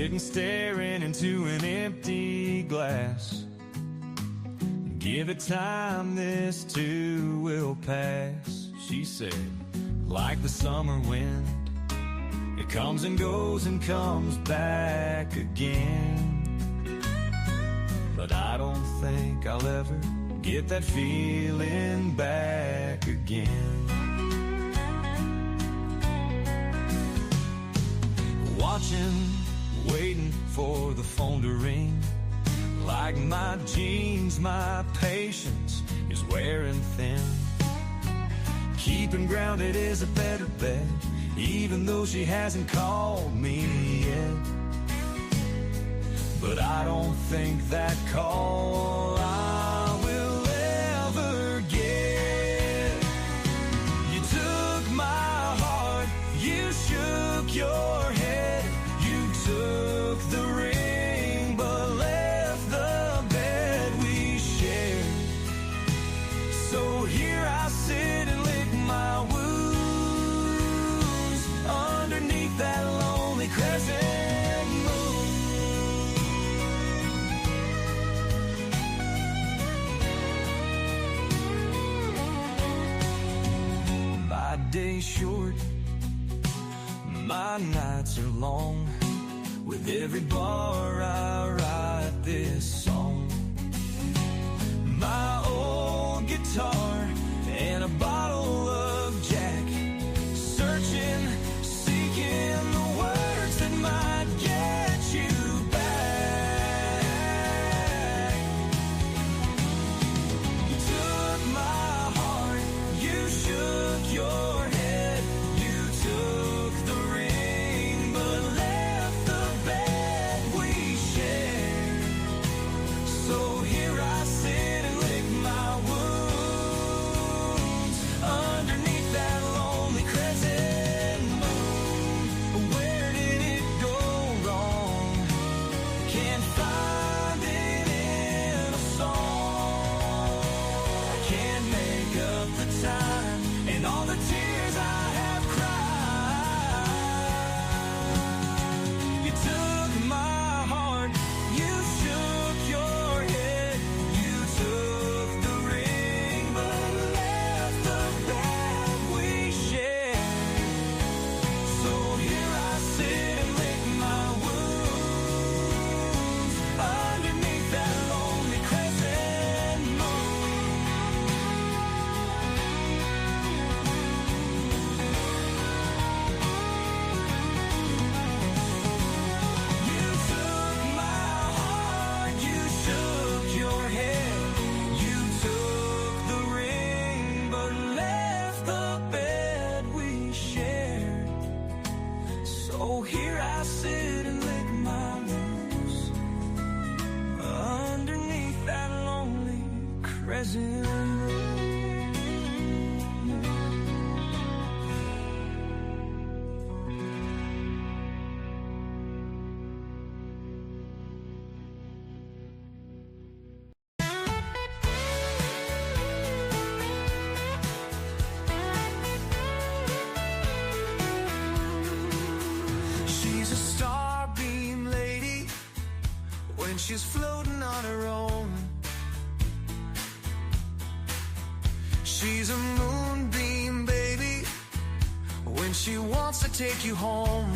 sitting staring into an empty glass. Give it time, this too will pass, she said, like the summer wind. It comes and goes and comes back again. But I don't think I'll ever get that feeling back again. Watching, waiting for the phone to ring. Like my jeans, my patience is wearing thin. Keeping grounded is a better bet, even though she hasn't called me yet. But I don't think that call I will ever get. You took my heart, you shook your head, you took the ring, but left the bed we shared. So here I sit and lick my wounds underneath that lonely crescent moon. My day's short, my nights are long. With every bar I write this song. My old guitar and a bottle of Jack, searching, seeking the words that might get you back. You took my heart, you shook your head, you took the ring, but left the bed we shared. So here I sit and lick my wounds underneath that lonely crescent moon. Where did it go wrong? Can't find it in a song. I can't make up the time and all the tears I have cried. You took my heart, you shook your head, you took the ring, but left the bed we shared. So here I sit and lick my wounds underneath that lonely crescent moon. You took my heart, you shook your head, you took the ring, but left the bed we shared. So here I sit and lick my wounds underneath that lonely crescent moon. She's a starbeam lady when she's floating on her own. She's a moonbeam baby when she wants to take you home.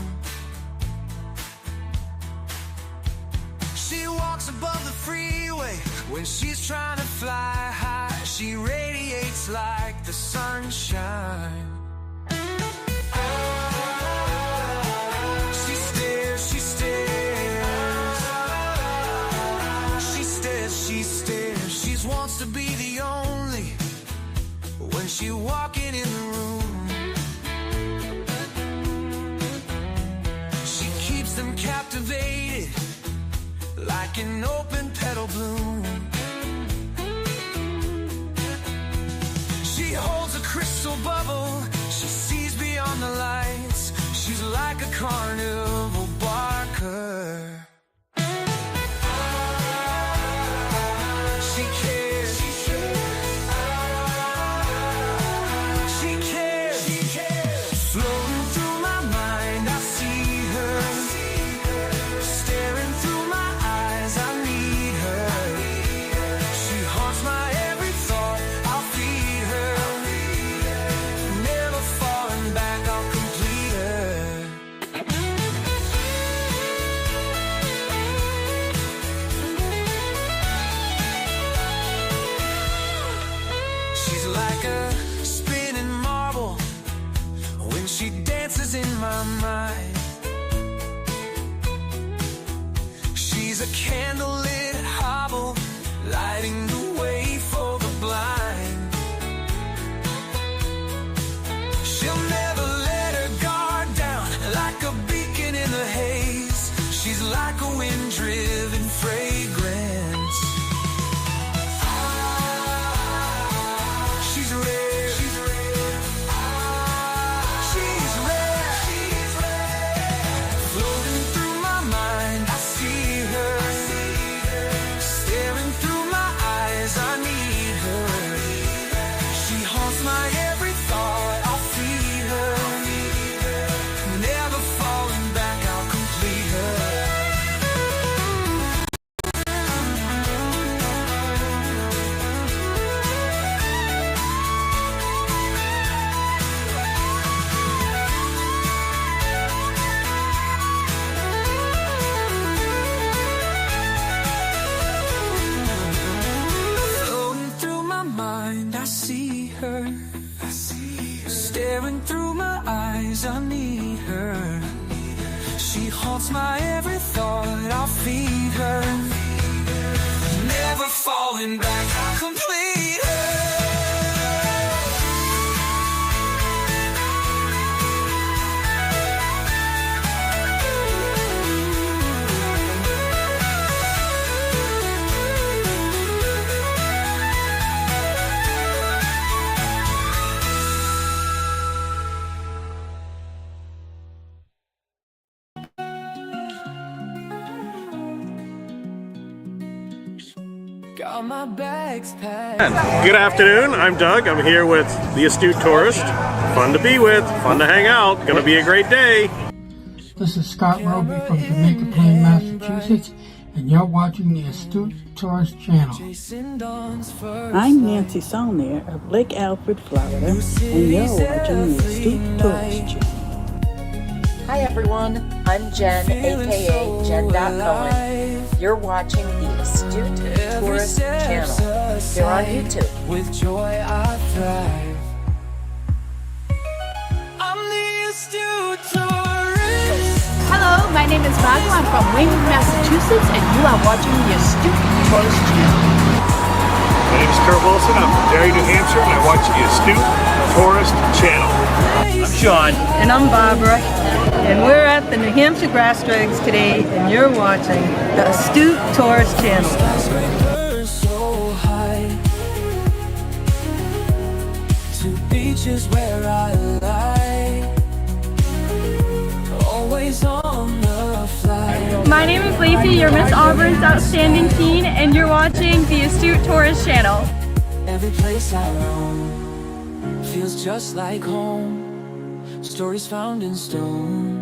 She walks above the freeway when she's trying to fly high. She radiates like the sunshine. She stares, she stares. She stares, she stares. She wants to be the only when she walking in the room. She keeps them captivated like an open petal bloom. She holds a crystal bubble, she sees beyond the lights. She's like a carnival barker. She cares, she cares, she cares. Floating through my mind, I see her. my mind. She's a candlelit hobble, lighting the way for the blind. She'll never let her guard down, like a beacon in the haze. She's like a wind-driven fragrance. She's rare. She's rare. She's rare. She's rare. Floating through my mind, I see her. Staring through my eyes, I need her. She haunts my every thought, I'll feed her. Never falling back, I'll complete her. Floating through my mind, I see her. Staring through my eyes, I need her. She haunts my every thought, I'll feed her. Never falling back, I'll complete her. Got my bags packed. Good afternoon, I'm Doug. I'm here with the Astute Tourist. Fun to be with, fun to hang out, gonna be a great day. This is Scott Roby from Jamaica Plain, Massachusetts, and you're watching the Astute Tourist channel. I'm Nancy Saulnier of Lake Alfred, Florida, and you're watching the Astute Tourist channel. Hi everyone, I'm Jen, aka Jen.Cohen. You're watching the Astute Tourist channel. They're on YouTube. With joy I thrive. I'm the Astute Tourist. Hello, my name is Margo. I'm from Wayne, Massachusetts, and you are watching the Astute Tourist channel. My name is Kurt Wilson. I'm from Derry, New Hampshire, and I watch the Astute Tourist channel. I'm Sean. And I'm Barbara, and we're at the New Hampshire Grass Drags today, and you're watching the Astute Tourist channel. So high to beaches where I lie, always on the fly. My name is Lacey, your Miss Auburn's Outstanding Teen, and you're watching the Astute Tourist channel. Every place I roam feels just like home. Stories found in stone.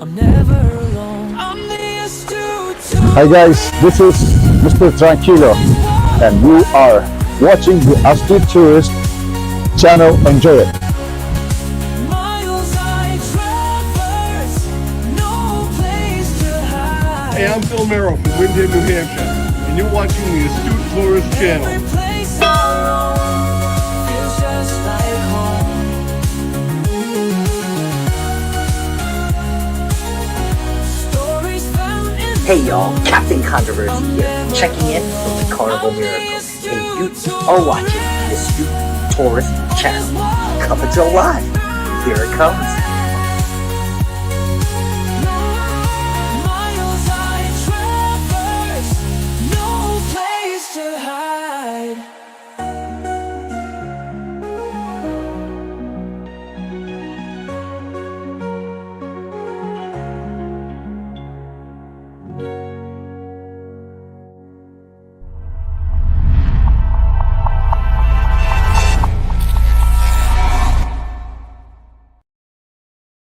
I'm never alone. I'm the Astute Tourist. Hi guys, this is Mr. Tranquilo, and you are watching the Astute Tourist channel. Enjoy it. Miles I traverse, no place to hide. Hey, I'm Phil Merrill from Windham, New Hampshire, and you're watching the Astute Tourist channel. Every place I roam feels just like home. Stories found in Hey y'all, Captain Controversy here, checking in from the Carnival Miracles, and you are watching the Astute Tourist channel. Coming to live. Here it comes. miles I traverse, no place to hide.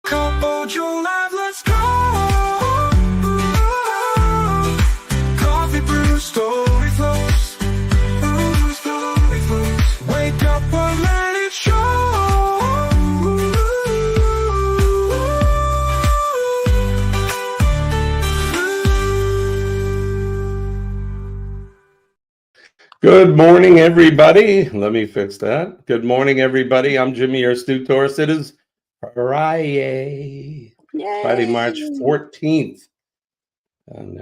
Come hold your life, let's go. Coffee brew, story flows. Story flows. Wake up and let it show. Good morning, everybody. Let me fix that. Good morning, everybody. I'm Jimmy, your Astute Tourist. It is Friday, Yay. Friday, March 14th. And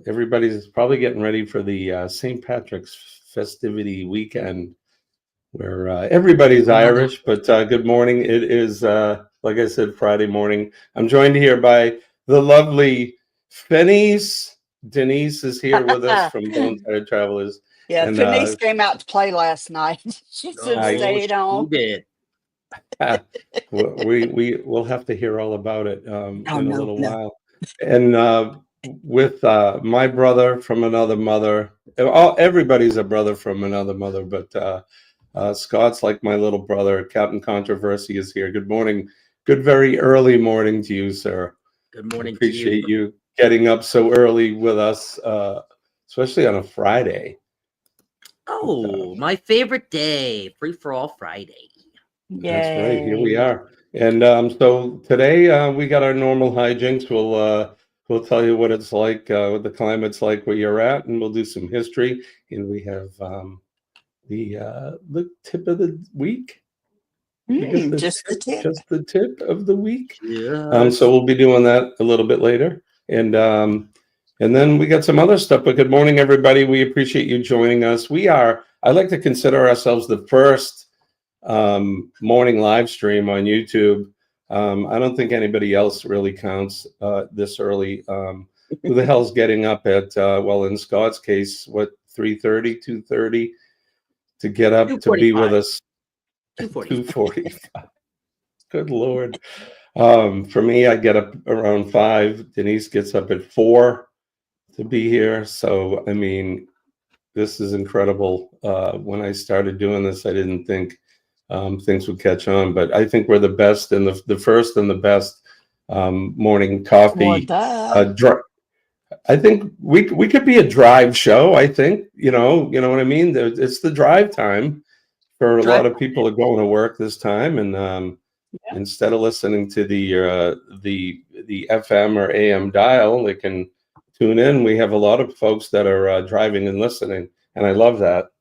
everybody's probably getting ready for the St. Patrick's festivity weekend where everybody's Irish, but good morning. It is, like I said, Friday morning. I'm joined here by the lovely Fenise. Denise is here with us from Bone Tired Travelers. Yeah, And, Denise came out to play last night. She said stayed on. Did. We'll have to hear all about it in a little No. while. And with my brother from another mother, everybody's a brother from another mother, but Scott's like my little brother. Captain Controversy is here. Good morning. Good, very early morning to you, sir. Good morning. Appreciate you getting up so early with us, especially on a Friday. Oh, my favorite day, Free for All Friday. That's right. Here we are. And so today we got our normal hijinks. We'll tell you what it's like, what the climate's like where you're at, and we'll do some history. And we have the tip of the week. Just the tip of the week. Yeah. So we'll be doing that a little bit later. And then we got some other stuff. But good morning, everybody. We appreciate you joining us. I like to consider ourselves the first morning live stream on YouTube. I don't think anybody else really counts this early. Who the hell's getting up at, well, in Scott's case, what, 3:30, 2:30 to get up to be with us? 2:45. Good Lord. For me, I get up around 5. Denise gets up at 4 to be here. So, I mean, this is incredible. When I started doing this, I didn't think things would catch on, but I think we're the best and the first and the best morning coffee. I think we could be a drive show. I think you know what I mean. It's the drive time for a lot of people are going to work this time, and instead of listening to the FM or AM dial, they can tune in. We have a lot of folks that are driving and listening, and I love that.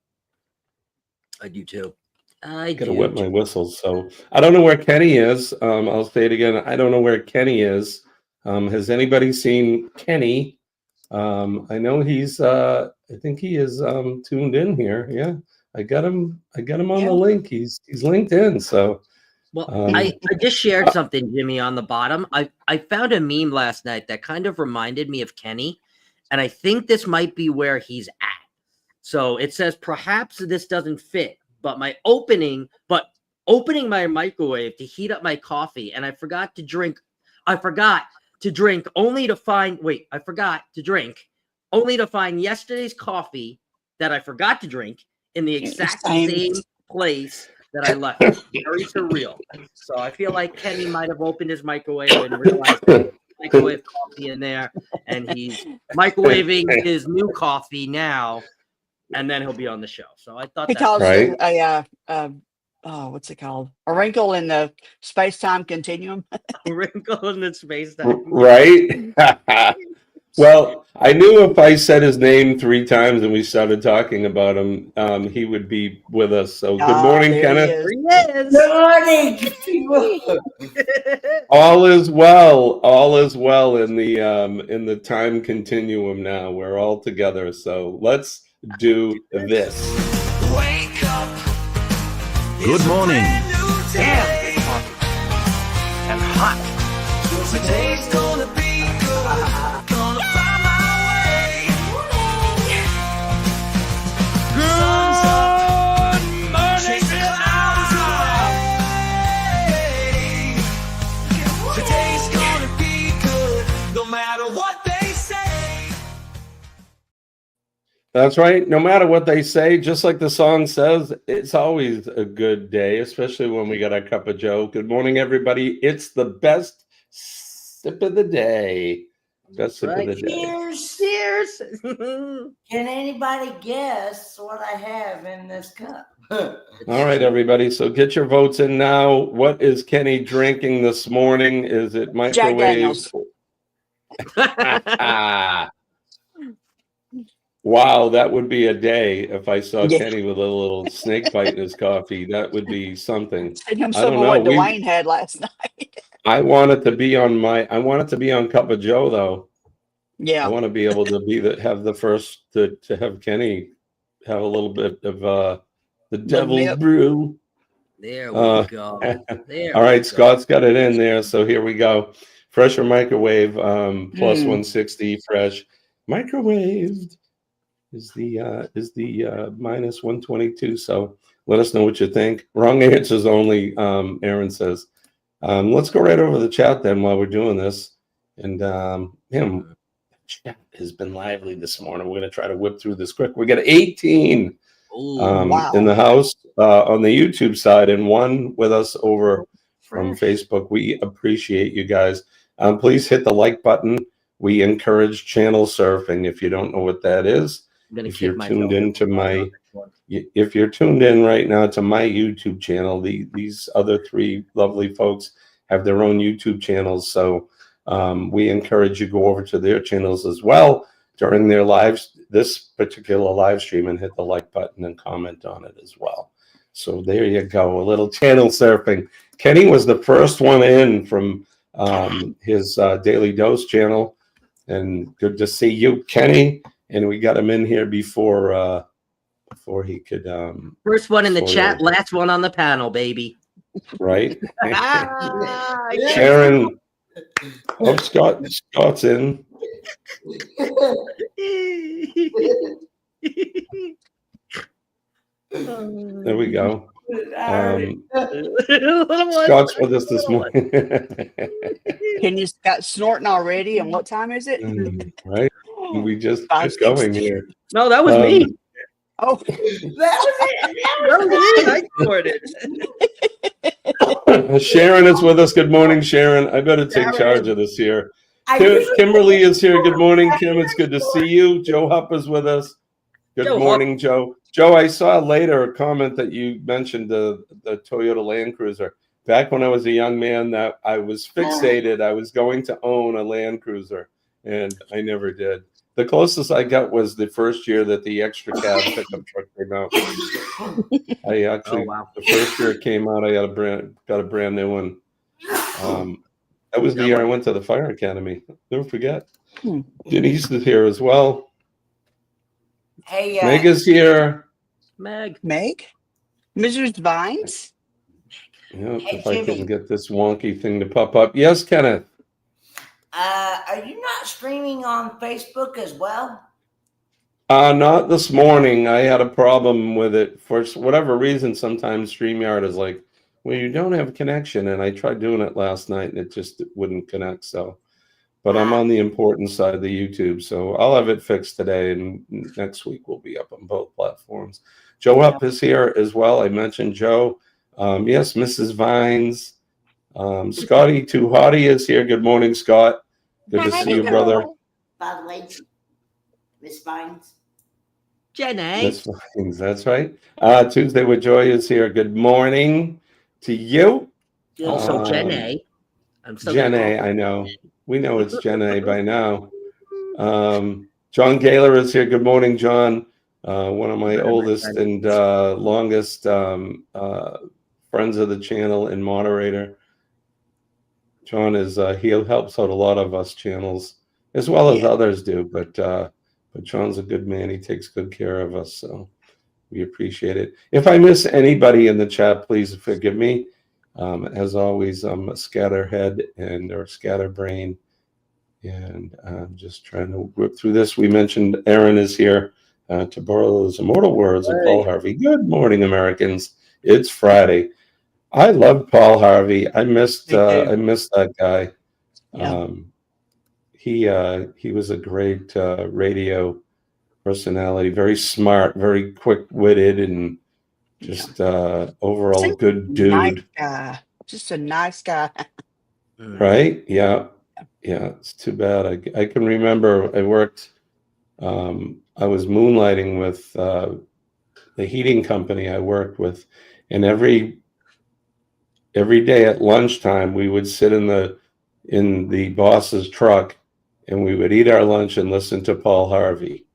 I do too. Gotta wet my whistle. So I don't know where Kenny is. I'll say it again. I don't know where Kenny is. Has anybody seen Kenny? I know he's. I think he is tuned in here. Yeah, I got him on the link. He's linked in. So. Well, I just shared something, Jimmy, on the bottom. I found a meme last night that kind of reminded me of Kenny, and I think this might be where he's at. So it says, perhaps this doesn't fit, but opening my microwave to heat up my coffee, and I forgot to drink only to find yesterday's coffee that I forgot to drink in the exact same place that I left. Very surreal. So I feel like Kenny might have opened his microwave and realized microwave coffee in there, and he's microwaving his new coffee now, and then he'll be on the show. So I thought he calls it what's it called? A wrinkle in the space-time continuum. A wrinkle in the space-time. Right. Well, I knew if I said his name 3 times and we started talking about him, he would be with us. So good morning, Kenneth. Good morning. All is well. All is well in the time continuum now. We're all together. So let's do this. Wake up. Good morning. Damn. And hot. Today's gonna be good. Gonna find my way. Good morning. Chase the clouds away. Today's gonna be good. No matter what they say. That's right. No matter what they say, just like the song says, it's always a good day, especially when we got our cup of joe. Good morning, everybody. It's the best sip of the day. Best sip of the day. Cheers. Can anybody guess what I have in this cup? All right, everybody. So get your votes in now. What is Kenny drinking this morning? Is it microwave? Wow, that would be a day if I saw Yeah. Kenny with a little snake bite in his coffee. That would be something. Send him I some don't of know. what Dwayne had last night. I want it to be on Cup of Joe though. I Yeah. want to be able to have the first to have Kenny have a little bit of the devil's nip. brew. There we go. There All right, we go. Scott's got it in there, so here we go. Fresh or microwave, plus 160 fresh. Microwaved is the minus 122. So let us know what you think. Wrong answers only, Aaron says. Let's go right over the chat then while we're doing this. And chat has been lively this morning. We're going to try to whip through this quick. We got 18 in the house on the YouTube side and one with us over from Facebook. We appreciate you guys. Please hit the like button. We encourage channel surfing. If you don't know what that is, if you're tuned in right now to my YouTube channel, these other three lovely folks have their own YouTube channels. So we encourage you to go over to their channels as well during their lives, this particular live stream, and hit the like button and comment on it as well. So there you go, a little channel surfing. Kenny was the first one in from his Daily Dose channel, and good to see you, Kenny. And we got him in here before he could. First one in the chat, last one on the panel, baby. Right, Sharon. Oh, Scott's in. There we go. Scott's with us this morning. Can you start snorting already? And what time is it? Right. We just going here. No, that was me. Oh, that was me. I snorted. Sharon is with us. Good morning, Sharon. I better take charge of this here. Kimberly is here. Good morning, Kim. It's good to see you. Joe Hupp is with us. Good morning, Joe. Joe, I saw later a comment that you mentioned the Toyota Land Cruiser. Back when I was a young man, that I was fixated. I was going to own a Land Cruiser, and I never did. The closest I got was the first year that the extra cab pickup truck came out. I actually, the first year it came out, I got a brand new one. That was the year I went to the fire academy. Never forget. Denise is here as well. Hey, Meg is here. Meg, Mrs. Vines. Yeah, if I can get this wonky thing to pop up. Yes, Kenneth. Are you not streaming on Facebook as well? Not this morning. I had a problem with it for whatever reason. Sometimes StreamYard is like, well, you don't have a connection, and I tried doing it last night, and it just wouldn't connect. So, but I'm on the important side of the YouTube, so I'll have it fixed today, and next week we'll be up on both platforms. Joe Up is here as well. I mentioned Joe. Yes, Mrs. Vines. Scotty Tuhati is here. Good morning, Scott. Good to see you, brother. By the way, Miss Vines. Jenny. Miss Vines, that's right. Tuesday with Joy is here. Good morning to you. Also, Jenny. Jenny, I know. We know it's Jenny by now. John Gaylor is here. Good morning, John. One of my oldest and longest friends of the channel and moderator. John is he helps out a lot of us channels as well as others do, but John's a good man. He takes good care of us, so we appreciate it. If I miss anybody in the chat, please forgive me. As always, I'm a scatterhead or scatterbrain, and I'm just trying to whip through this. We mentioned Aaron is here to borrow those immortal words of Paul Harvey. Good morning, Americans. It's Friday. I love Paul Harvey. I missed that guy. Yeah. He was a great radio personality, very smart, very quick-witted, and just overall good dude. Nice guy. Just a nice guy. Right? Yeah. It's too bad. I can remember I worked. I was moonlighting with the heating company I worked with, and every day at lunchtime we would sit in the boss's truck, and we would eat our lunch and listen to Paul Harvey.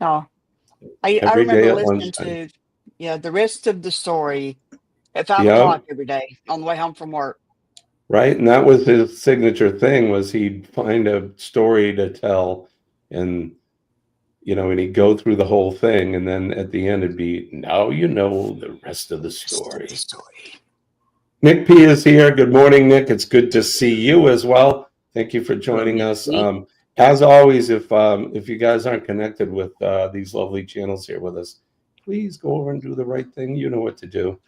Oh, I every day remember at listening lunchtime. to the rest of the story at 5 Yeah. o'clock every day on the way home from work. Right. And that was his signature thing, was he'd find a story to tell, and and he'd go through the whole thing, and then at the end it'd be, now you know the rest of the story. Nick P is here. Good morning, Nick. It's good to see you as well. Thank you for joining us. As always, if you guys aren't connected with these lovely channels here with us, please go over and do the right thing. You know what to do.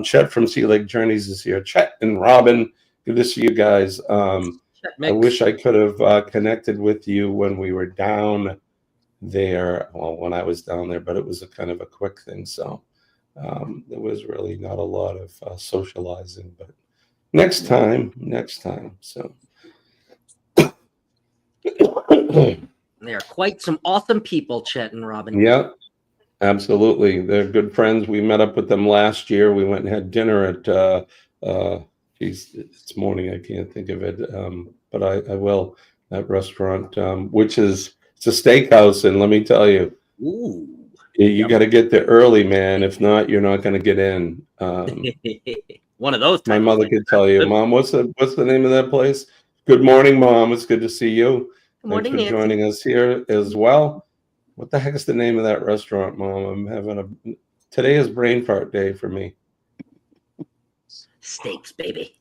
Chet from Sea Lake Journeys is here. Chet and Robin, good to see you guys. I wish I could have connected with you when we were down there. Well, when I was down there, but it was a kind of a quick thing. So there was really not a lot of socializing, but next time. So They are quite some awesome people, Chet and Robin. yeah, absolutely. They're good friends. We met up with them last year. We went and had dinner at it's morning, I can't think of it, but I will, that restaurant, which is, it's a steakhouse, and let me tell you, you got to get there early, man. If not, you're not going to get in. One of those. My mother could tell you, Mom. What's the name of that place? Good morning, Mom. It's good to see you. Good morning, Thanks for Nancy. joining us here as well. What the heck is the name of that restaurant, Mom? Today is brain fart day for me. Steaks, baby.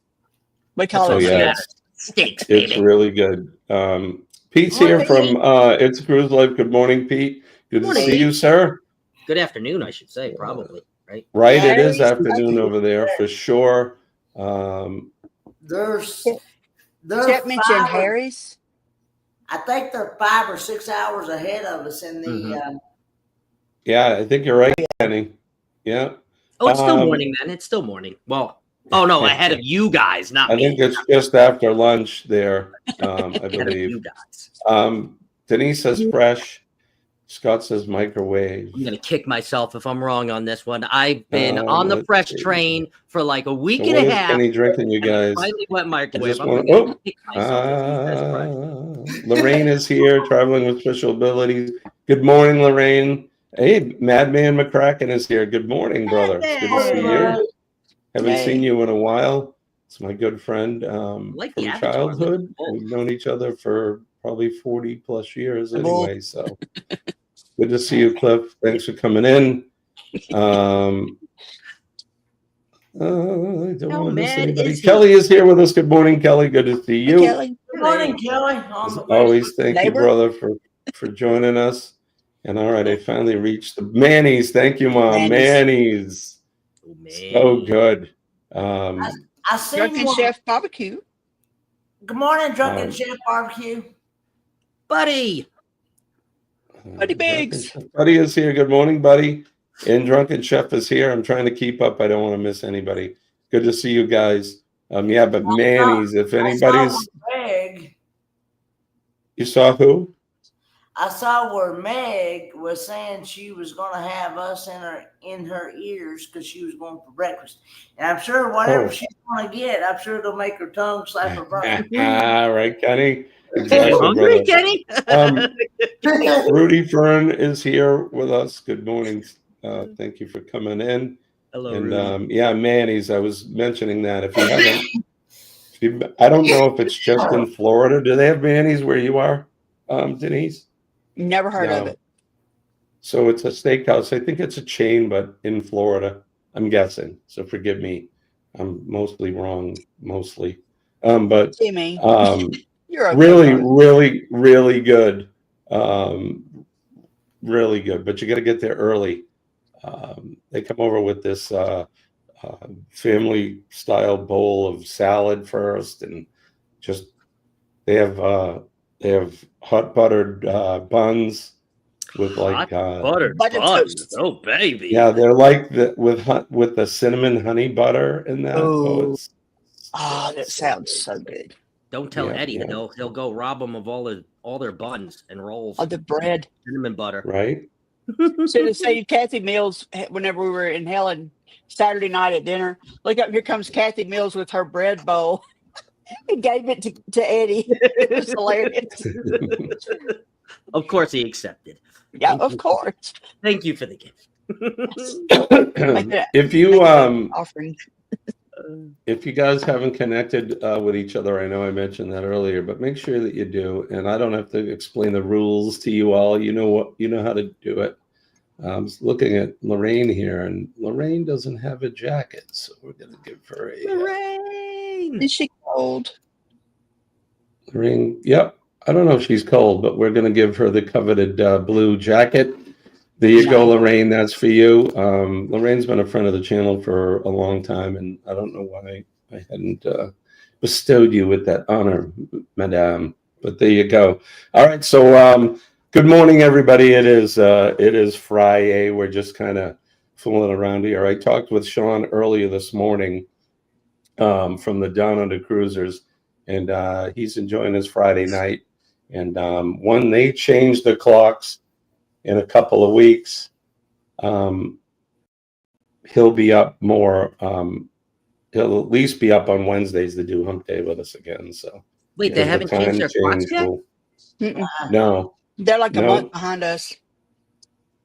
We call it steaks, baby. It's really good. Pete's here from It's Cruise Life. Good morning, Pete. Good to see you, sir. Good afternoon, I should say, probably, right? Right, it is afternoon over there for sure. There's Chet mentioned Harry's. I think they're 5 or 6 hours ahead of us in the. Yeah, I think you're right, Kenny. Yeah. Oh, it's still morning, then. It's still morning. Well, oh no, ahead of you guys, not me. I think it's just after lunch there, I believe. You guys. Denise says fresh. Scott says microwave. I'm gonna kick myself if I'm wrong on this one. I've been on the fresh train for like a week and a half. Kenny drinking, you guys? Finally went microwave. Lorraine is here, traveling with special abilities. Good morning, Lorraine. Hey, Madman McCracken is here. Good morning, brother. It's good to see you. Haven't seen you in a while. It's my good friend from childhood. We've known each other for probably 40 plus years anyway. So good to see you, Cliff. Thanks for coming in. I don't want to miss anybody. Kelly is here with us. Good morning, Kelly. Good to see you. Good morning, Kelly. As always, thank you, brother, for joining us. And all right, I finally reached the Manny's. Thank you, Mom. Manny's. So good. I see Drunken Chef Barbecue. Good morning, Drunken Chef Barbecue. Buddy. Buddy Biggs. Buddy is here. Good morning, Buddy. And Drunken Chef is here. I'm trying to keep up. I don't want to miss anybody. Good to see you guys. Yeah, but Manny's, if anybody's. You saw who? I saw where Meg was saying she was going to have us in her ears because she was going for breakfast. And I'm sure whatever she's going to get, I'm sure it'll make her tongue slap her brain. Right, Kenny. Exactly, hungry, Kenny? Rudy Fern is here with us. Good morning. Thank you for coming in. Hello, and Rudy. yeah, Manny's. I was mentioning that. If you haven't, I don't know if it's just in Florida. Do they have Manny's where you are, Denise? Never heard of it. So it's a steakhouse. I think it's a chain, but in Florida, I'm guessing. So forgive me. I'm mostly wrong, mostly. But Jimmy, you're okay, really, really, really good. Really good. But you got to get there early. They come over with this family style bowl of salad first, and just they have hot buttered buns with like buttered buns. Oh baby. Yeah, they're like with the cinnamon honey butter in that. That sounds so good. Don't tell Eddie that he'll go rob them of all their buns and rolls. Of the bread. Cinnamon butter. Right. So to say Kathy Mills, whenever we were in Helen Saturday night at dinner, look up, here comes Kathy Mills with her bread bowl. He gave it to Eddie. It was hilarious. Of course he accepted. Yeah, of course. Thank you for the gift. If you offering. if you guys haven't connected with each other, I know I mentioned that earlier, but make sure that you do. And I don't have to explain the rules to you all. You know how to do it. I'm looking at Lorraine here, and Lorraine doesn't have a jacket, so we're gonna give her a Lorraine. Is she cold? Lorraine. Yep. I don't know if she's cold, but we're gonna give her the coveted blue jacket. There you go, Lorraine. That's for you. Lorraine's been a friend of the channel for a long time, and I don't know why I hadn't bestowed you with that honor, Madame. But there you go. All right. So good morning, everybody. It is Friday. We're just kind of fooling around here. I talked with Sean earlier this morning from the Down Under Cruisers, and he's enjoying his Friday night. And when they change the clocks in a couple of weeks, he'll be up more. He'll at least be up on Wednesdays to do Hump Day with us again. So wait, they haven't changed their clocks yet? No, they're like a month behind us.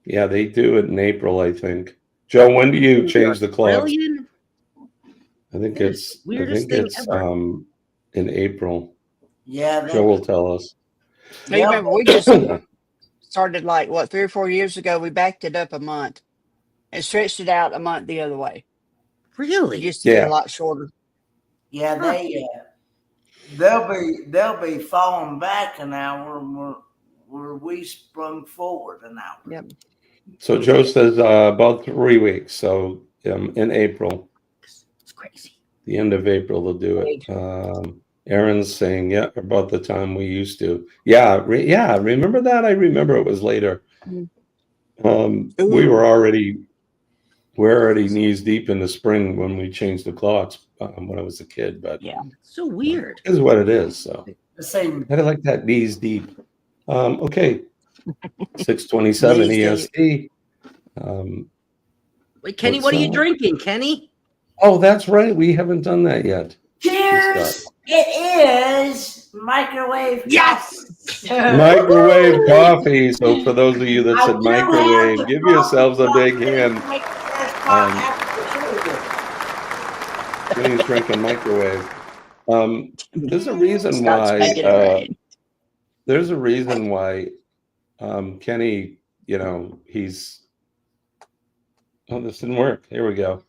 Yeah, they do it in April, I think. Joe, when do you change the clocks? I think it's in April. Yeah, Joe will tell us. Now, you remember we just started like 3 or 4 years ago. We backed it up a month and stretched it out a month the other way. Really? It used to be a lot shorter. Yeah, they'll be falling back an hour where we sprung forward an hour. Yep. So Joe says about 3 weeks. So in April. It's crazy. The end of April they'll do it. Aaron's saying, yeah, about the time we used to. Yeah, remember that? I remember it was later. We're already knees deep in the spring when we changed the clocks when I was a kid. But yeah, so weird. It is what it is. So the same. I like that knees deep. Okay, 6:27 EST. Wait, Kenny, what are you drinking, Kenny? Oh, that's right. We haven't done that yet. Cheers! It is microwave. Yes, microwave coffee. So for those of you that said microwave, give yourselves a big hand. Kenny's drinking microwave. There's a reason why. There's a reason why Kenny. He's. Oh, this didn't work. Here we go.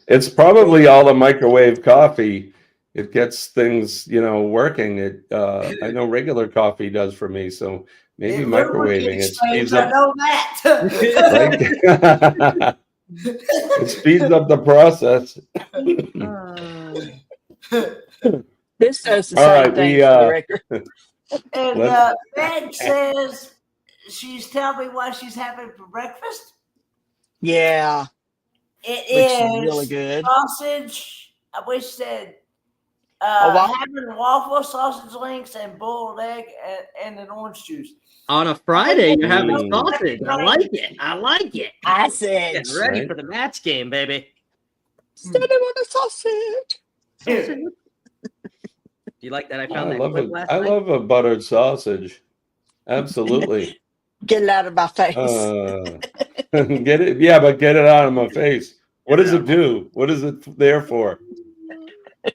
It's probably all the microwave coffee. It gets things, working. I know regular coffee does for me. So maybe microwaving it speeds up. I know that. It speeds up the process. This does the same thing for the record. And Meg says she's telling me what she's having for breakfast. Yeah. It is really good. Sausage. I wish said having waffle, sausage links, and boiled egg and an orange juice. On a Friday, you're having sausage. I like it. I said, getting ready for the match game, baby. Instead of a sausage. Do you like that? I found that clip last I night. love a buttered sausage. Absolutely. Get it out of my face. Get it, yeah, but get it out of my face. What does it do? What is it there for?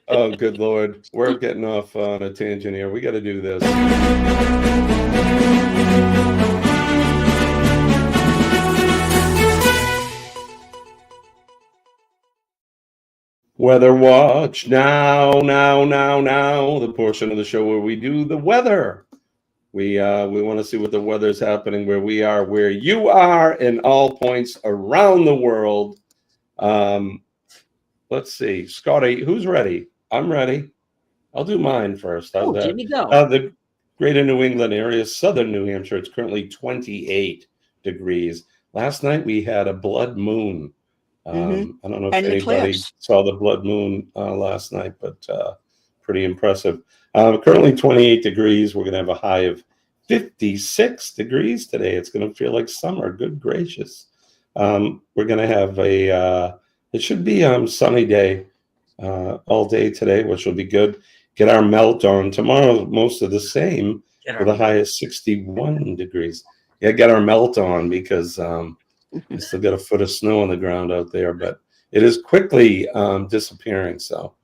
Oh, good Lord. We're getting off on a tangent here. We got to do this. Weather watch now. The portion of the show where we do the weather. We want to see what the weather's happening where we are, where you are, in all points around the world. Let's see, Scotty, who's ready? I'm ready. I'll do mine first. Jimmy, go. The greater New England area, southern New Hampshire, it's currently 28 degrees. Last night we had a blood moon. I don't know if anybody saw the blood moon last night, but pretty impressive. Currently 28 degrees. We're going to have a high of 56 degrees today. It's going to feel like summer. Good gracious. We're going to have it should be sunny day all day today, which will be good. get our melt on. Tomorrow, most of the same, with a high of 61 degrees. Yeah, get our melt on because I still got a foot of snow on the ground out there, but it is quickly disappearing. So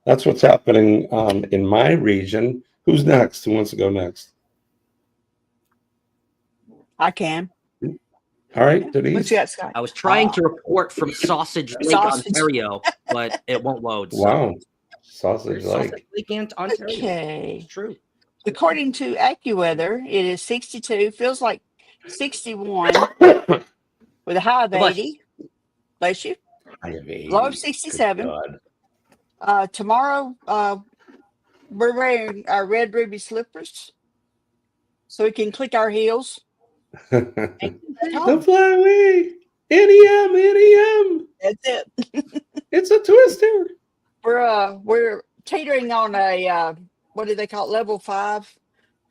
that's what's happening in my region. Who's next? Who wants to go next? I can. All right, What Denise. you got, Scott? I was trying to report from Sausage Lake, Ontario, but it won't load. So. Wow. Sausage Lake. Ontario. Okay. It's true. According to AccuWeather, it is 62, feels like 61 with a high of 80. Bless you. High of 80. Low of 67. Tomorrow, we're wearing our red ruby slippers so we can click our heels. Don't fly away. NEM. That's it. It's a twister. We're teetering on a what do they call it? Level 5.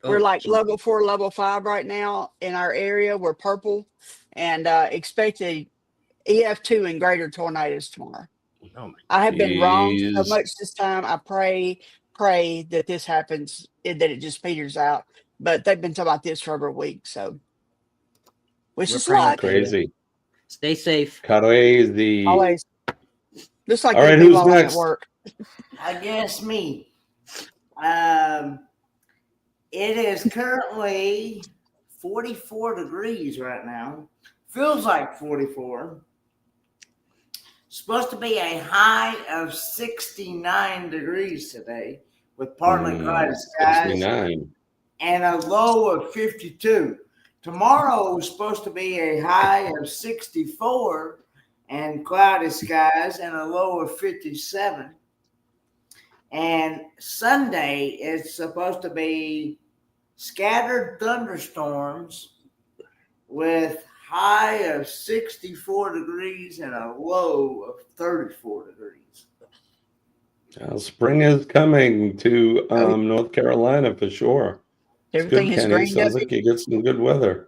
We're like level 4, level 5 right now in our area. We're purple and expect a EF2 and greater tornadoes tomorrow. I have been wrong so much this time. I pray that this happens, that it just peters out. But they've been talking about this for over a week, so wish us luck. Crazy. Stay safe. Crazy. Always. Looks like all right, who's next? At work. I guess me. It is currently 44 degrees right now. Feels like 44. Supposed to be a high of 69 degrees today with partly cloudy skies 69. and a low of 52. Tomorrow is supposed to be a high of 64 and cloudy skies and a low of 57. And Sunday is supposed to be scattered thunderstorms with high of 64 degrees and a low of 34 degrees. Spring is coming to North Carolina for sure. Everything is green. Sounds like you get some good weather.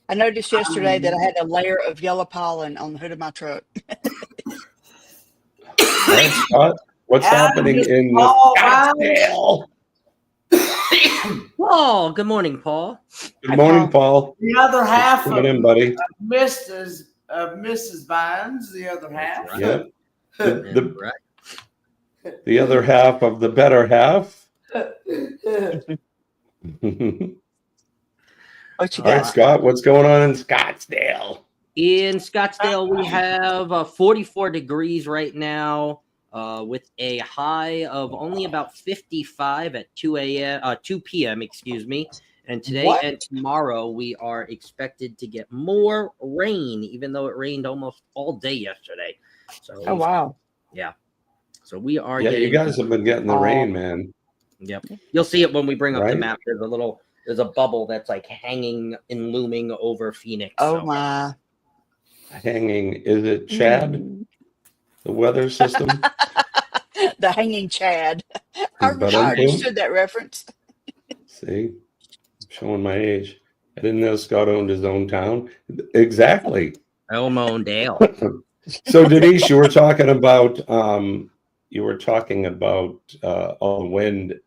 I noticed yesterday that I had a layer of yellow pollen on the hood of my truck. Right, Scott, what's happening in Scottsdale? Whoa, good morning, Paul. Good morning, Paul. The other half Coming in, buddy. Mrs. Vines, the other half. Yeah. The other half of the better half. What you All right, got? Scott, what's going on in Scottsdale? In Scottsdale, we have 44 degrees right now, with a high of only about 55 at 2 p.m. Excuse me. And today and tomorrow, we are expected to get more rain, even though it rained almost all day yesterday. So, oh wow, yeah. So we are. Yeah, getting, you guys have been getting the rain, man. Yep. You'll see it when we bring up the map. There's a bubble that's like hanging and looming over Phoenix. Oh my. Hanging. Is it Chad? The weather system? The hanging Chad. I understood that reference. See? I'm showing my age. I didn't know Scott owned his own town. Exactly. Elmondale. So Denise, you were talking about all the wind,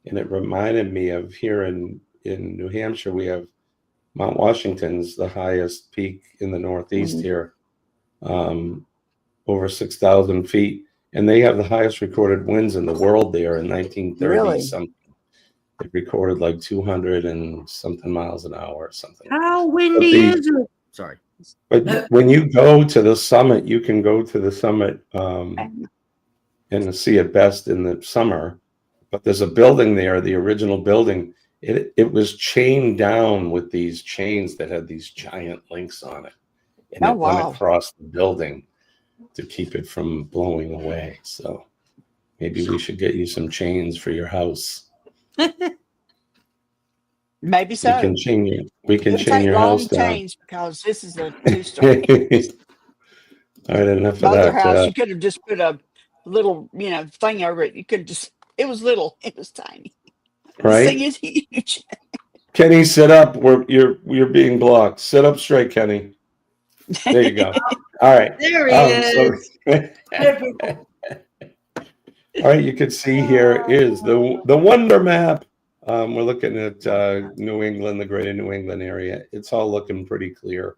and it reminded me of here in New Hampshire, we have Mount Washington's the highest peak in the Northeast here, over 6,000 feet. And they have the highest recorded winds in the world there in 1930 Really? something. They recorded like 200 and something miles an hour or something. How windy is it? Sorry. But when you go to the summit, you can go to the summit and see it best in the summer. But there's a building there, the original building. It was chained down with these chains that had these giant links on it. And it went across the building to keep it from blowing away. So maybe we should get you some chains for your house. Maybe so. We can chain your house down. Chains because this is a 2-story. All right, enough of Other that. house, you could have just put a little, thing over it. You could just. It was little. It was tiny. Right. This thing is huge. Kenny, sit up. You're being blocked. Sit up straight, Kenny. There you go. All right. There he is. All right, you can see here is the wonder map. We're looking at New England, the greater New England area. It's all looking pretty clear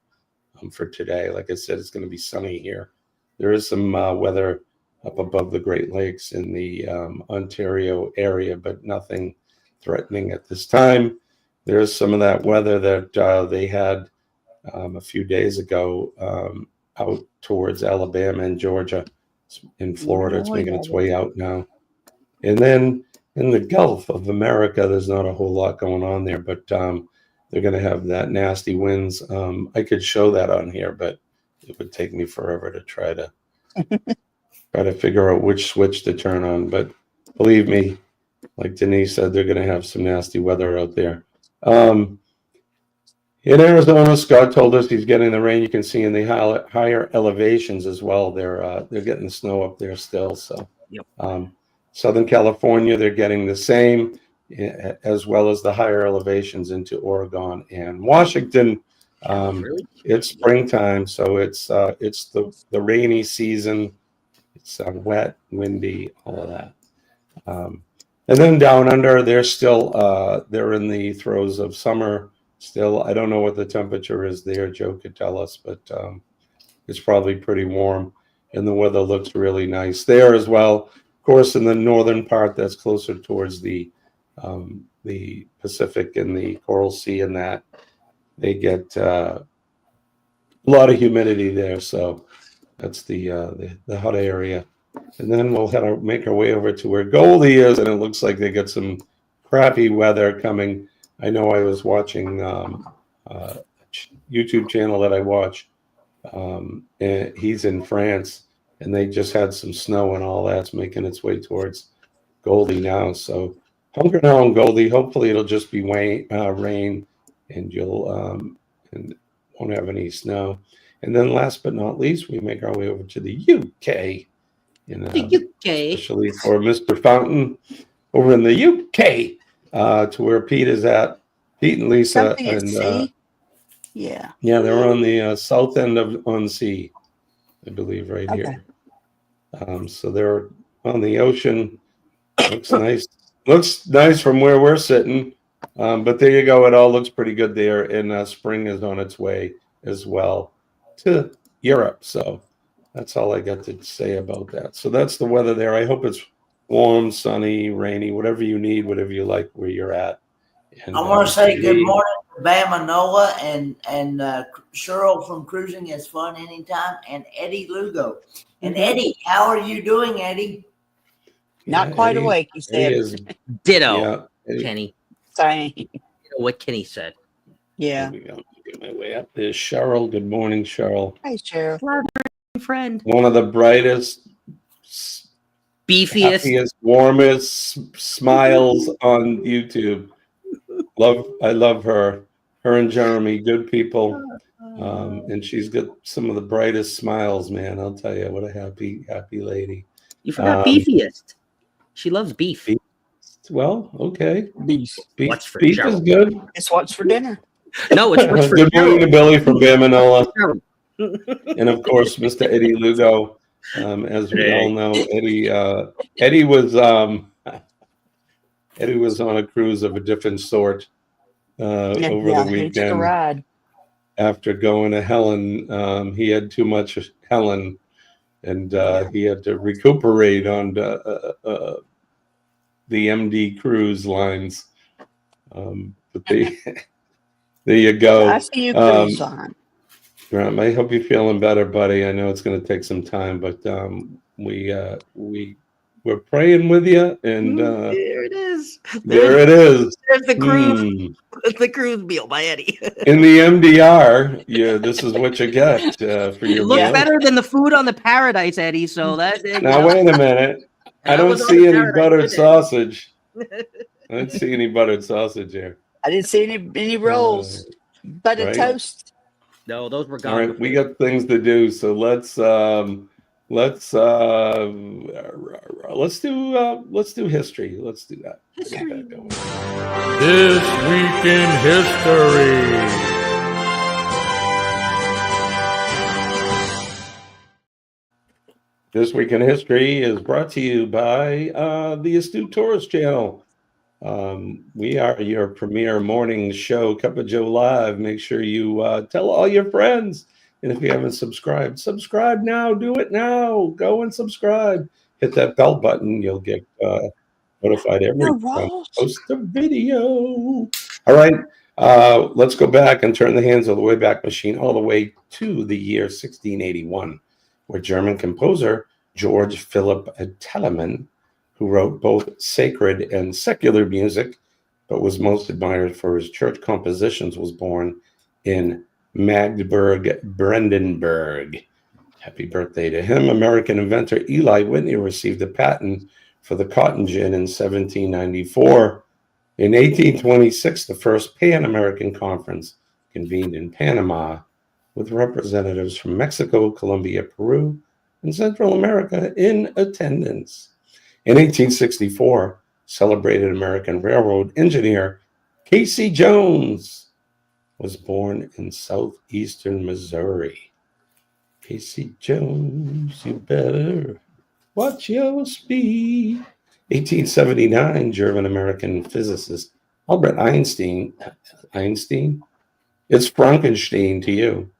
for today. Like I said, it's going to be sunny here. There is some weather up above the Great Lakes in the Ontario area, but nothing threatening at this time. There's some of that weather that they had a few days ago out towards Alabama and Georgia. In Florida, it's making its way out now. And then in the Gulf of America, there's not a whole lot going on there, but they're going to have that nasty winds. I could show that on here, but it would take me forever to try to figure out which switch to turn on. But believe me, like Denise said, they're going to have some nasty weather out there. In Arizona, Scott told us he's getting the rain. You can see in the higher elevations as well. They're getting the snow up there still. So, Southern California, they're getting the same, as well as the higher elevations into Oregon and Washington. It's springtime, so it's the rainy season. It's wet, windy, all of that. And then down under, they're still they're in the throes of summer. Still, I don't know what the temperature is there. Joe could tell us, but it's probably pretty warm, and the weather looks really nice there as well. Of course, in the northern part, that's closer towards the Pacific and the Coral Sea, and that they get a lot of humidity there. So that's the hot area. And then we'll make our way over to where Goldie is, and it looks like they get some crappy weather coming. I know I was watching a YouTube channel that I watch, and he's in France, and they just had some snow and all that's making its way towards Goldie now. So hunker down, Goldie. Hopefully it'll just be rain, and you'll and won't have any snow. And then last but not least, we make our way over to the UK. The UK, especially for Mr. Fountain over in the UK. To where Pete is at. Pete and Lisa. And yeah, they're on the south end of on sea, I believe, right here. So they're on the ocean. Looks nice. Looks nice from where we're sitting. But there you go. It all looks pretty good there. And spring is on its way as well to Europe. So that's all I got to say about that. So that's the weather there. I hope it's warm, sunny, rainy, whatever you need, whatever you like where you're at. And, I want to say good morning to Bama Noah and Cheryl from Cruising is Fun Anytime and Eddie Lugo. And Eddie, how are you doing, Eddie? Not quite awake, he said. Ditto, Kenny. Same. You know what Kenny said. Yeah. Here we go. Get my way up. There's Cheryl. Good morning, Cheryl. Hey, Cheryl. Friend. One of the brightest, beefiest, happiest, warmest smiles on YouTube. I love her. Her and Jeremy, good people. And she's got some of the brightest smiles, man. I'll tell you, what a happy lady. You forgot beefiest. She loves beef. Well, okay. Beef. Beef is good. It's what's for dinner. No, it's what's for dinner. Good morning to Billy from Bamanola. And of course, Mr. Eddie Lugo. As we all know, Eddie was on a cruise of a different sort over the weekend. He took a ride. After going to Helen, he had too much Helen, and he had to recuperate on the MD cruise lines. But there you go. I see you cruise on. I hope you're feeling better, buddy. I know it's going to take some time, but we're praying with you, and there it is. There it is. There's the cruise. The cruise meal by Eddie. In the MDR, this is what you get for your It looks meal. better than the food on the Paradise, Eddie. So that. Now wait a minute. I don't see any buttered sausage. I didn't see any buttered sausage here. I didn't see any rolls. Buttered toast. No, those were gone. All right, we got things to do, so let's do history. Let's do that. History. This week in history. This Week in History is brought to you by the Astute Tourist channel. We are your premier morning show, Cup of Joe Live. Make sure you tell all your friends. And if you haven't subscribed, subscribe now. Do it now. Go and subscribe. Hit that bell button. You'll get notified every time I post a video. All right. Let's go back and turn the hands of the Wayback Machine all the way to the year 1681, where German composer George Philipp Telemann, who wrote both sacred and secular music, but was most admired for his church compositions, was born in Magdeburg, Brandenburg. Happy birthday to him. American inventor Eli Whitney received a patent for the cotton gin in 1794. In 1826, the first Pan-American Conference convened in Panama with representatives from Mexico, Colombia, Peru, and Central America in attendance. In 1864, celebrated American railroad engineer Casey Jones was born in southeastern Missouri. Casey Jones, you better watch your speed. 1879, German-American physicist Albert Einstein. It's Frankenstein to you.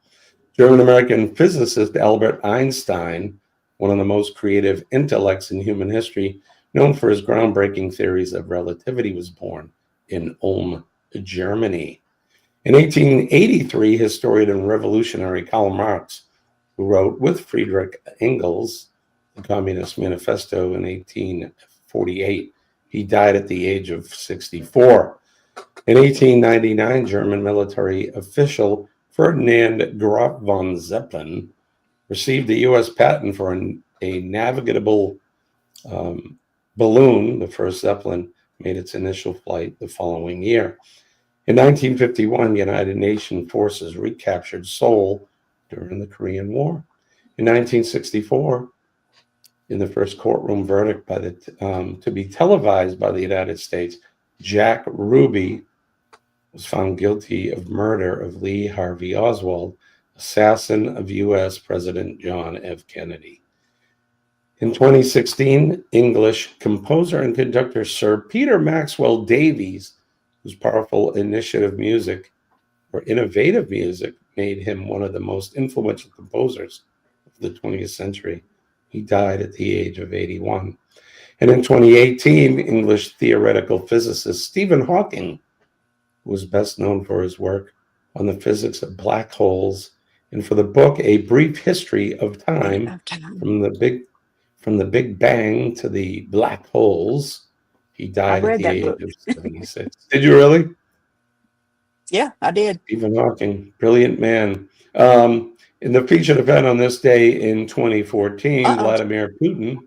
German-American physicist Albert Einstein, one of the most creative intellects in human history, known for his groundbreaking theories of relativity, was born in Ulm, Germany. In 1883, historian and revolutionary Karl Marx, who wrote with Friedrich Engels the Communist Manifesto in 1848, he died at the age of 64. In 1899, German military official Ferdinand Graf von Zeppelin received a U.S. patent for a navigable balloon. The first Zeppelin made its initial flight the following year. In 1951, United Nations forces recaptured Seoul during the Korean War. In 1964, in the first courtroom verdict to be televised by the United States, Jack Ruby was found guilty of murder of Lee Harvey Oswald, assassin of U.S. President John F. Kennedy. In 2016, English composer and conductor Sir Peter Maxwell Davies, whose powerful innovative music made him one of the most influential composers of the 20th century. He died at the age of 81. And in 2018, English theoretical physicist Stephen Hawking, who was best known for his work on the physics of black holes and for the book A Brief History of Time, from the Big Bang to the Black Holes. He died at the age of 76. Did you really? Yeah, I did. Stephen Hawking, brilliant man. In the featured event on this day in 2014, Vladimir Putin,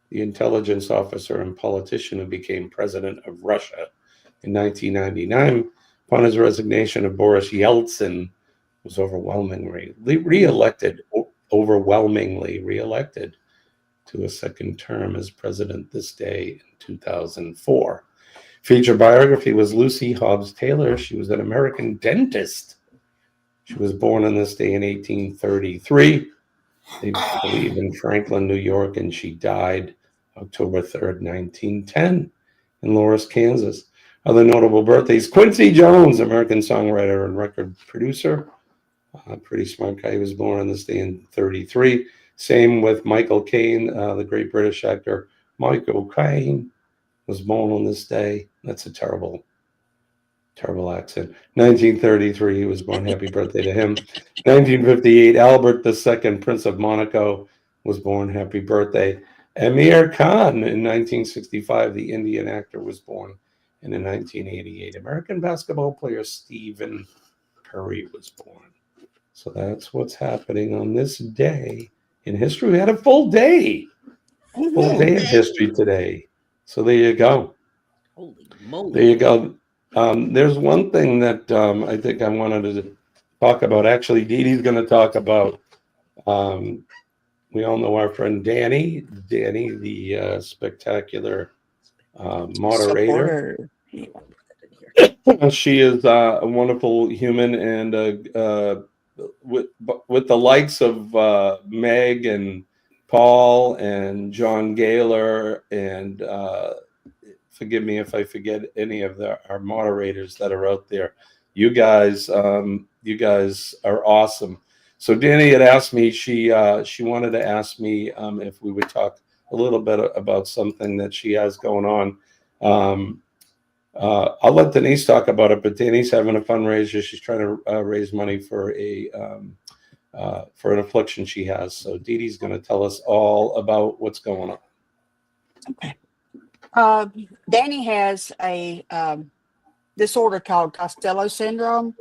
the intelligence officer and politician who became president of Russia in 1999, upon his resignation of Boris Yeltsin, was overwhelmingly reelected to a second term as president this day in 2004. Featured biography was Lucy Hobbs Taylor. She was an American dentist. She was born on this day in 1833. They believe in Franklin, New York, and she died October 3rd, 1910 in Loris, Kansas. Other notable birthdays: Quincy Jones, American songwriter and record producer. Pretty smart guy. He was born on this day in 1933. Same with Michael Caine, the great British actor. Michael Caine was born on this day. That's a terrible accent. 1933, he was born. Happy birthday to him. 1958, Albert II, Prince of Monaco, was born. Happy birthday. Amir Khan in 1965, the Indian actor, was born. And in 1988, American basketball player Stephen Curry was born. So that's what's happening on this day in history. We had a full day of history today. So there you go. Holy moly. There you go. There's one thing that I think I wanted to talk about. Actually, Dee Dee's going to talk about. We all know our friend Danny, the spectacular moderator. She is a wonderful human, and with the likes of Meg and Paul and John Gaylor, and forgive me if I forget any of our moderators that are out there. You guys are awesome. So Danny had asked me, she wanted to ask me if we would talk a little bit about something that she has going on. I'll let Denise talk about it, but Danny's having a fundraiser. She's trying to raise money for an affliction she has. So Dee Dee's going to tell us all about what's going on. Okay. Danny has a disorder called Costello syndrome.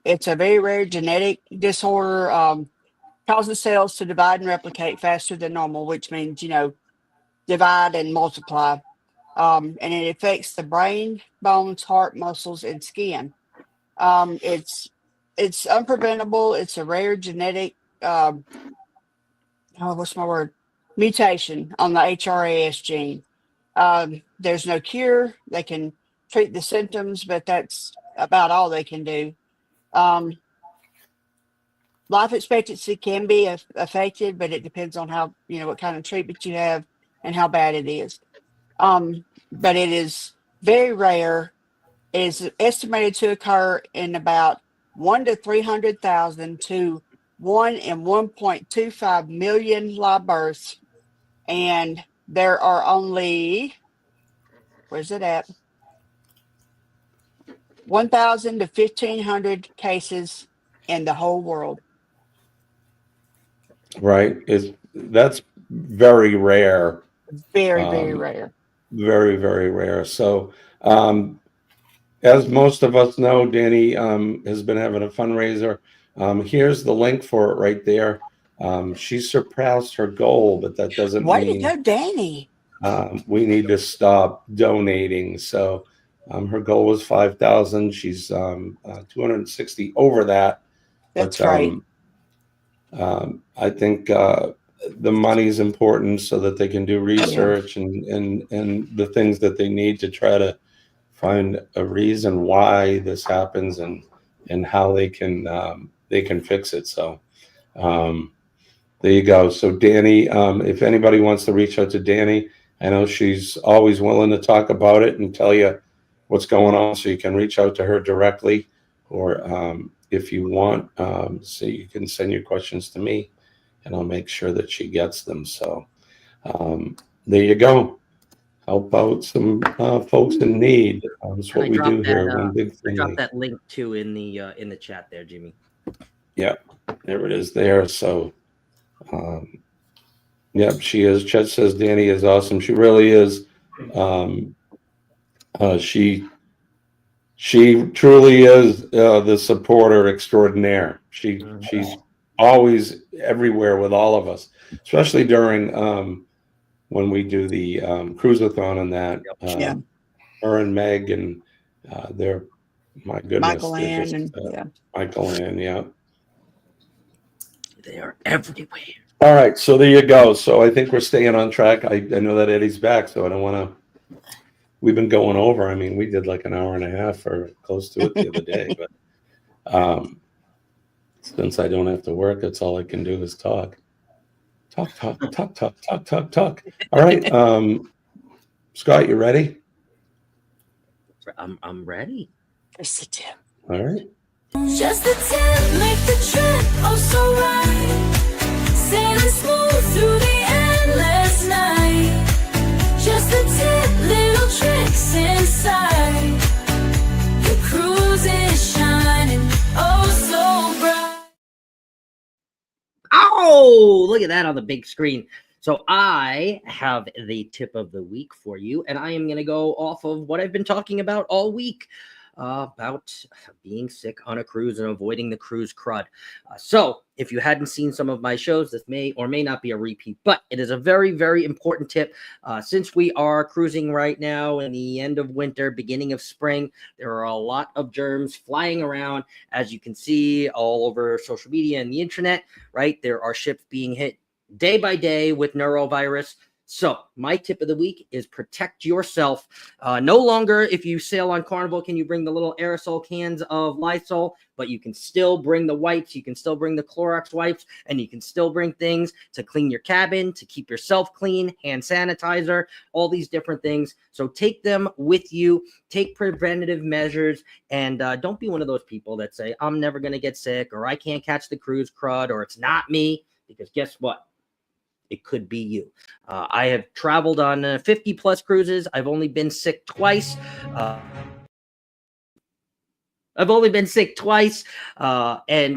It's a very rare genetic disorder. Causes cells to divide and replicate faster than normal, which means, divide and multiply. And it affects the brain, bones, heart, muscles, and skin. It's unpreventable. It's a rare genetic mutation on the HRAS gene. There's no cure. They can treat the symptoms, but that's about all they can do. Life expectancy can be affected, but it depends on how, what kind of treatment you have and how bad it is. But it is very rare. It is estimated to occur in about 1 to 300,000 to 1 in 1.25 million live births. And there are only, where's it at? 1,000 to 1,500 cases in the whole world. Right. That's very rare. Very, very rare. Very, very rare. So, as most of us know, Danny has been having a fundraiser. Here's the link for it right there. She surpassed her goal, but that doesn't Way mean to go, Danny. we need to stop donating. So her goal was 5,000. She's 260 over that. That's right. I think the money's important so that they can do research and the things that they need to try to find a reason why this happens and how they can fix it. So there you go. So Danny, if anybody wants to reach out to Danny, I know she's always willing to talk about it and tell you what's going on. So you can reach out to her directly, or if you want, so you can send your questions to me, and I'll make sure that she gets them. So there you go. Help out some folks in need. That's what we do here. One big I dropped thing. that link too in the chat there, Jimmy. Yeah, there it is there. So, yeah, she is. Chet says Danny is awesome. She really is. She truly is the supporter extraordinaire. She's always everywhere with all of us, especially during when we do the cruise-a-thon and that. Her and Meg and they're, my goodness, Michael they're Ann just, Michael Ann, yeah. They are everywhere. All right, so there you go. So I think we're staying on track. I know that Eddie's back, so I don't want to. We've been going over. I mean, we did like an hour and a half or close to it the other day, but since I don't have to work, that's all I can do is talk. Talk. All right, Scott, you ready? I'm ready. Just a tip. All right. Just a tip, make the trip oh so right. Sailing smooth through the endless night. Just a tip, little tricks inside. The cruise is shining oh so bright. Oh, look at that on the big screen. So I have the tip of the week for you, and I am going to go off of what I've been talking about all week. About being sick on a cruise and avoiding the cruise crud. So if you hadn't seen some of my shows, this may or may not be a repeat, but it is a very, very important tip. Since we are cruising right now in the end of winter, beginning of spring, there are a lot of germs flying around, as you can see all over social media and the internet, right? There are ships being hit day by day with norovirus. So my tip of the week is protect yourself. No longer, if you sail on Carnival, can you bring the little aerosol cans of Lysol, but you can still bring the wipes. You can still bring the Clorox wipes, and you can still bring things to clean your cabin, to keep yourself clean, hand sanitizer, all these different things. So take them with you, take preventative measures, and don't be one of those people that say, I'm never going to get sick, or I can't catch the cruise crud, or it's not me, because guess what? It could be you. I have traveled on 50 plus cruises. I've only been sick twice. And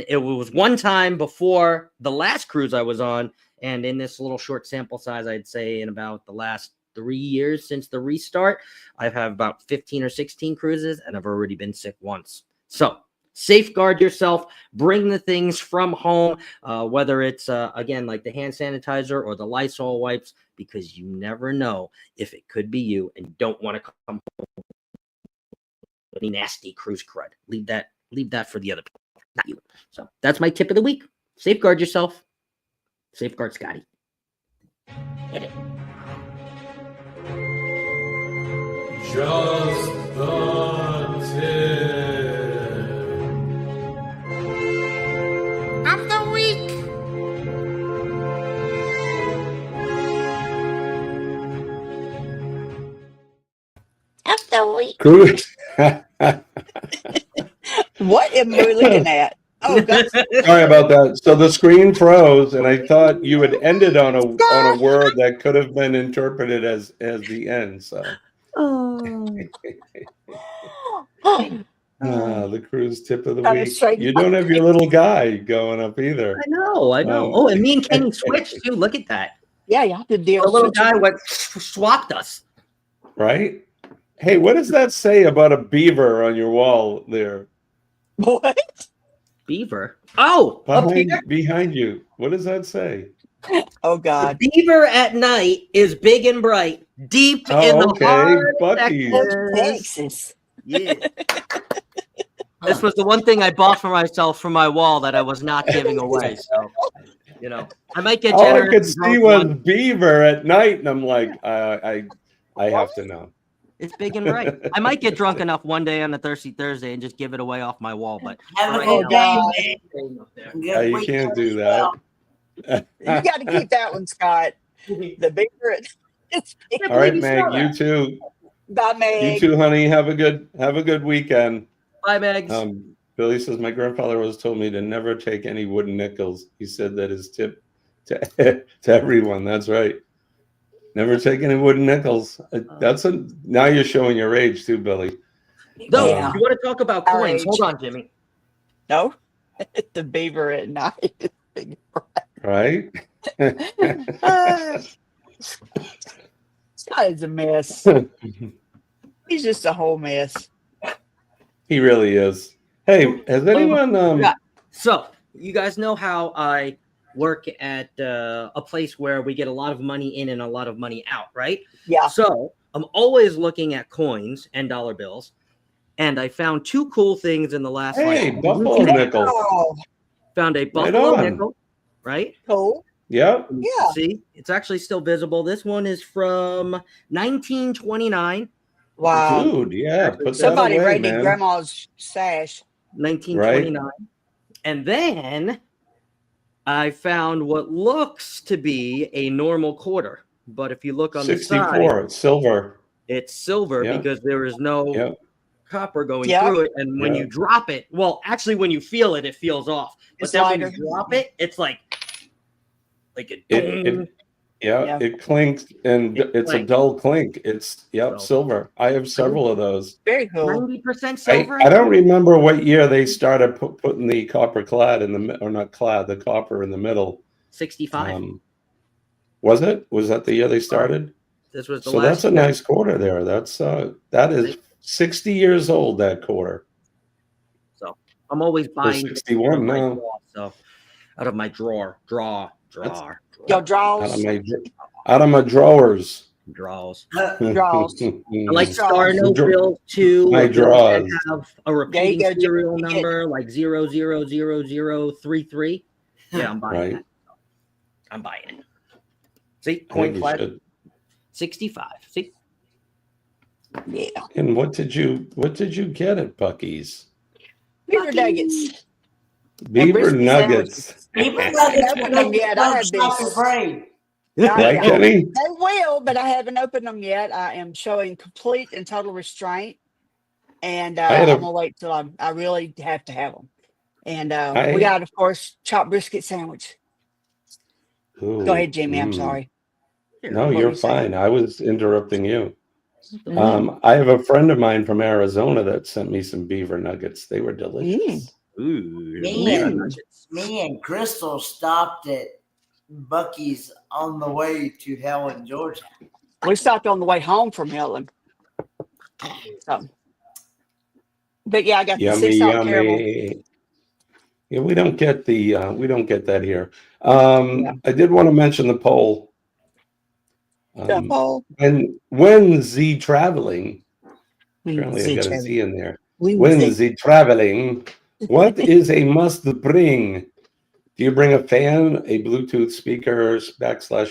it was one time before the last cruise I was on. And in this little short sample size, I'd say in about the last 3 years since the restart, I've had about 15 or 16 cruises, and I've already been sick once. So safeguard yourself, bring the things from home, whether it's, again, like the hand sanitizer or the Lysol wipes, because you never know if it could be you, and you don't want to come home with any nasty cruise crud. Leave that for the other people, not you. So that's my tip of the week. Safeguard yourself. Safeguard Scotty. Hit it. Just the tip of the week. Of the week. Good. What am we looking at? Oh, God. Sorry about that. So the screen froze, and I thought you had ended on a word that could have been interpreted as the end. So, the cruise tip of the week. You don't have your little guy going up either. I know. Oh, and me and Kenny switched too. Look at that. Yeah, you have to deal. The little guy swapped us. Right? Hey, what does that say about a beaver on your wall there? What? Beaver? Oh, behind you. What does that say? Oh, God. The beaver at night is big and bright, deep in the heart of Texas. Yeah. This was the one thing I bought for myself for my wall that I was not giving away. So, I might get generous. All I could see was beaver at night, and I'm like, I have to know. It's big and bright. I might get drunk enough one day on a Thirsty Thursday and just give it away off my wall, but you can't do that. You got to keep that one, Scott. The bigger All right, Meg. You too. Bye, Meg. You too, honey. Have a good weekend. Bye, Meg. Billy says my grandfather always told me to never take any wooden nickels. He said that his tip to everyone. That's right. Never take any wooden nickels. Now you're showing your age too, Billy. No, you want to talk about coins? Hold on, Jimmy. No, the beaver at night. Right? Scott is a mess. He's just a whole mess. He really is. Hey, has anyone? So you guys know how I work at a place where we get a lot of money in and a lot of money out, right? Yeah. So I'm always looking at coins and dollar bills, and I found two cool things in the last. Buffalo nickel. Found a buffalo nickel, right? Cool. Yep. Yeah. See, it's actually still visible. This one is from 1929. Wow. Dude, yeah. Put Somebody that away, raided man. Grandma's sash. 1929. Right. And then I found what looks to be a normal quarter. But if you look on 64, the side, it's silver. It's silver because there is no copper going Yep. through it. And when you drop it, well, actually, when you feel it, it feels off. But It's then lighter. when you drop it, it's like a it clinks, and it's a dull clink. It's silver. I have several of those. Very cool. 90% silver. I don't remember what year they started putting the copper clad in the, or not clad, the copper in the middle. 65. Was it? Was that the year they started? This was the so last that's a year. nice quarter there. That is 60 years old, that quarter. So I'm always buying 61 now. So out of my drawer. Your draws. Out of my drawers. Draws. Draws. I like Star Note bills too. My drawers. Have a repeating serial number like 00033. Yeah, I'm buying that. I'm buying it. See, coin flash. 65. See? Yeah. And what did you get at Buc-ee's? Beaver nuggets. Beaver brisket nuggets. Beaver I nuggets haven't will opened them make yet. you I go have been. stop afraid. Right, Yeah. Kenny? They will, but I haven't opened them yet. I am showing complete and total restraint, and had I'm a- gonna wait till I really have to have them. And I- we got, of course, chopped brisket sandwich. Ooh, Go ahead, Jimmy. I'm mm. sorry. No, What you're were you saying? fine. I was interrupting you. Mm. I have a friend of mine from Arizona that sent me some beaver nuggets. They were delicious. Ooh. Me and Crystal stopped at Bucky's on the way to Helen, Georgia. We stopped on the way home from Helen. So, but yeah, I got the Yummy, 6-ounce caramel. yummy. Yeah, we don't get that here. Yeah. I did want to mention the poll. The poll. When Z traveling, apparently I Z got a traveling. Z in there. When When Z- Z traveling, what is a must bring? Do you bring a fan, a Bluetooth speaker,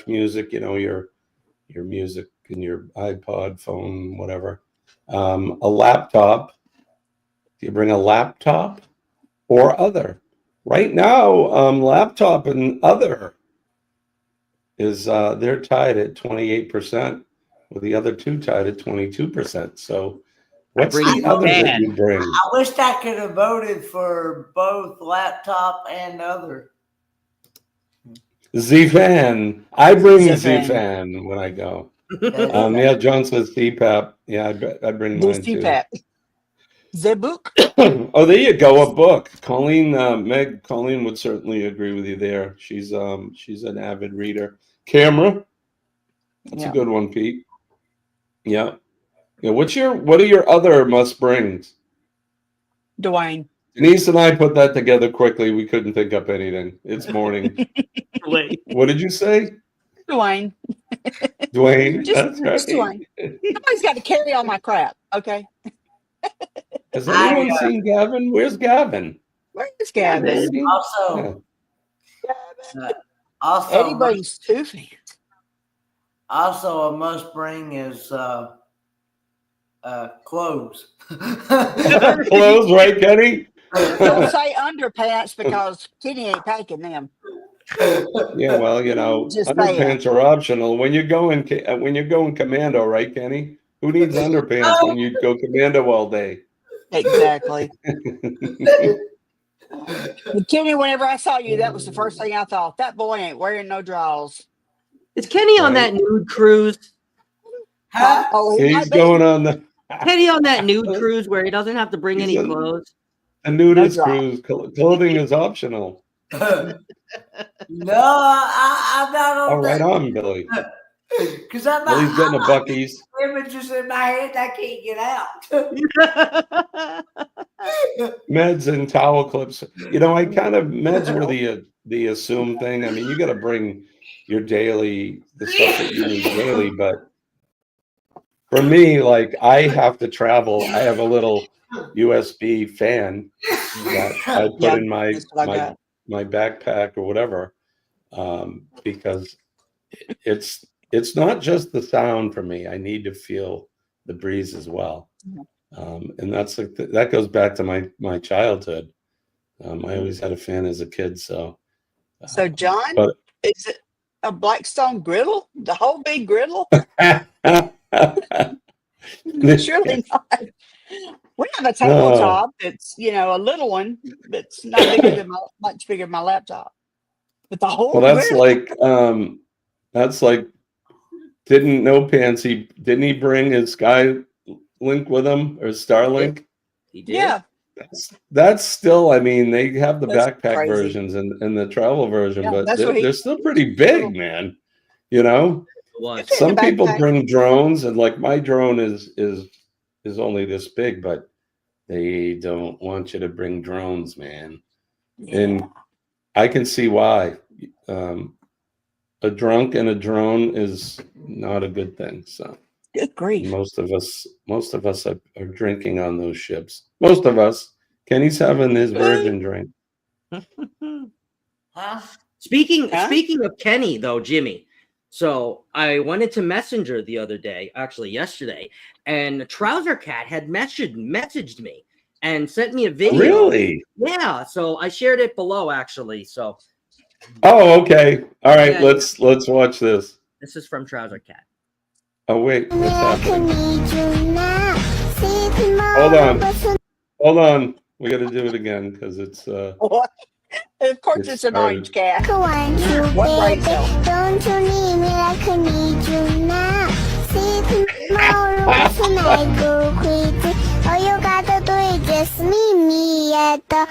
/ music, your music in your iPod, phone, whatever. A laptop. Do you bring a laptop or other? Right now, laptop and other is they're tied at 28%, with the other two tied at 22%. So what's bring the other that fan. you bring? I wished I could have voted for both laptop and other. Z-Fan. I bring Z-Fan. Z-Fan when I go. Yeah, John says CPAP. Yeah, I bring The mine too. CPAP. The book. Oh, there you go, a book. Colleen would certainly agree with you there. She's an avid reader. Camera. That's Yeah. a good one, Pete. Yeah. Yeah. What are your other must brings? Dwayne. Denise and I put that together quickly. We couldn't think up anything. It's morning. Wait. What did you say? Dwayne. Dwayne. Just That's right. Dwayne. Somebody's got to carry all my crap. Okay. Has anyone seen Gavin? Where's Gavin? Where's Gavin? Also, Eddie brings 2 fans. Also, a must bring is clothes. Clothes, right, Kenny? Don't say underpants because Kenny ain't packing them. Yeah, well, Just underpants are optional when you're going commando, right, Kenny? Who needs underpants when you go commando all day? Exactly. But Kenny, whenever I saw you, that was the first thing I thought. That boy ain't wearing no drawers. Is Kenny on that nude cruise? Huh? Oh, He's going on the Kenny on that nude cruise where he doesn't have to bring any clothes. a nudist cruise. Clothing is optional. No, I'm not on Oh, right on, Billy. Because I'm Billy's getting a Buc-ee's. images in my head I can't get out. Meds and towel clips. Meds were the assumed thing. I mean, you got to bring your the stuff that you need daily. But for me, like, I have to travel. I have a little USB fan that I put in my backpack or whatever, because it's not just the sound for me. I need to feel the breeze as well. And that goes back to my childhood. I always had a fan as a kid. So John, is it a Blackstone griddle? The whole big griddle? Surely not. We have a tabletop that's a little one that's not bigger than much bigger than my laptop. But the whole griddle. That's like didn't he bring his Skylink with him or Starlink? He did. Yeah. That's still, I mean, they have the That's backpack crazy. versions and the travel version, but that's what they're still pretty big, man. Some people bring drones, and like my drone is only this big, but they don't want you to bring drones, man. Yeah. And I can see why. A drunk and a drone is not a good thing. So good grief. Most of us are drinking on those ships. Most of us. Kenny's having his virgin drink. Speaking of Kenny, though, Jimmy. So I went into Messenger the other day, actually yesterday, and Trouser Cat had messaged me and sent me a video. Really? Yeah. So I shared it below, actually. So. Oh, okay. All right. Yeah, Let's watch this. This is from Trouser Cat. Oh wait, what's happening? Hold on. We got to do it again because it's. What? Of course, it's an orange cat. What brain cell? Don't you need me like I need you now? See tomorrow tonight go crazy. All you gotta do is just meet me at the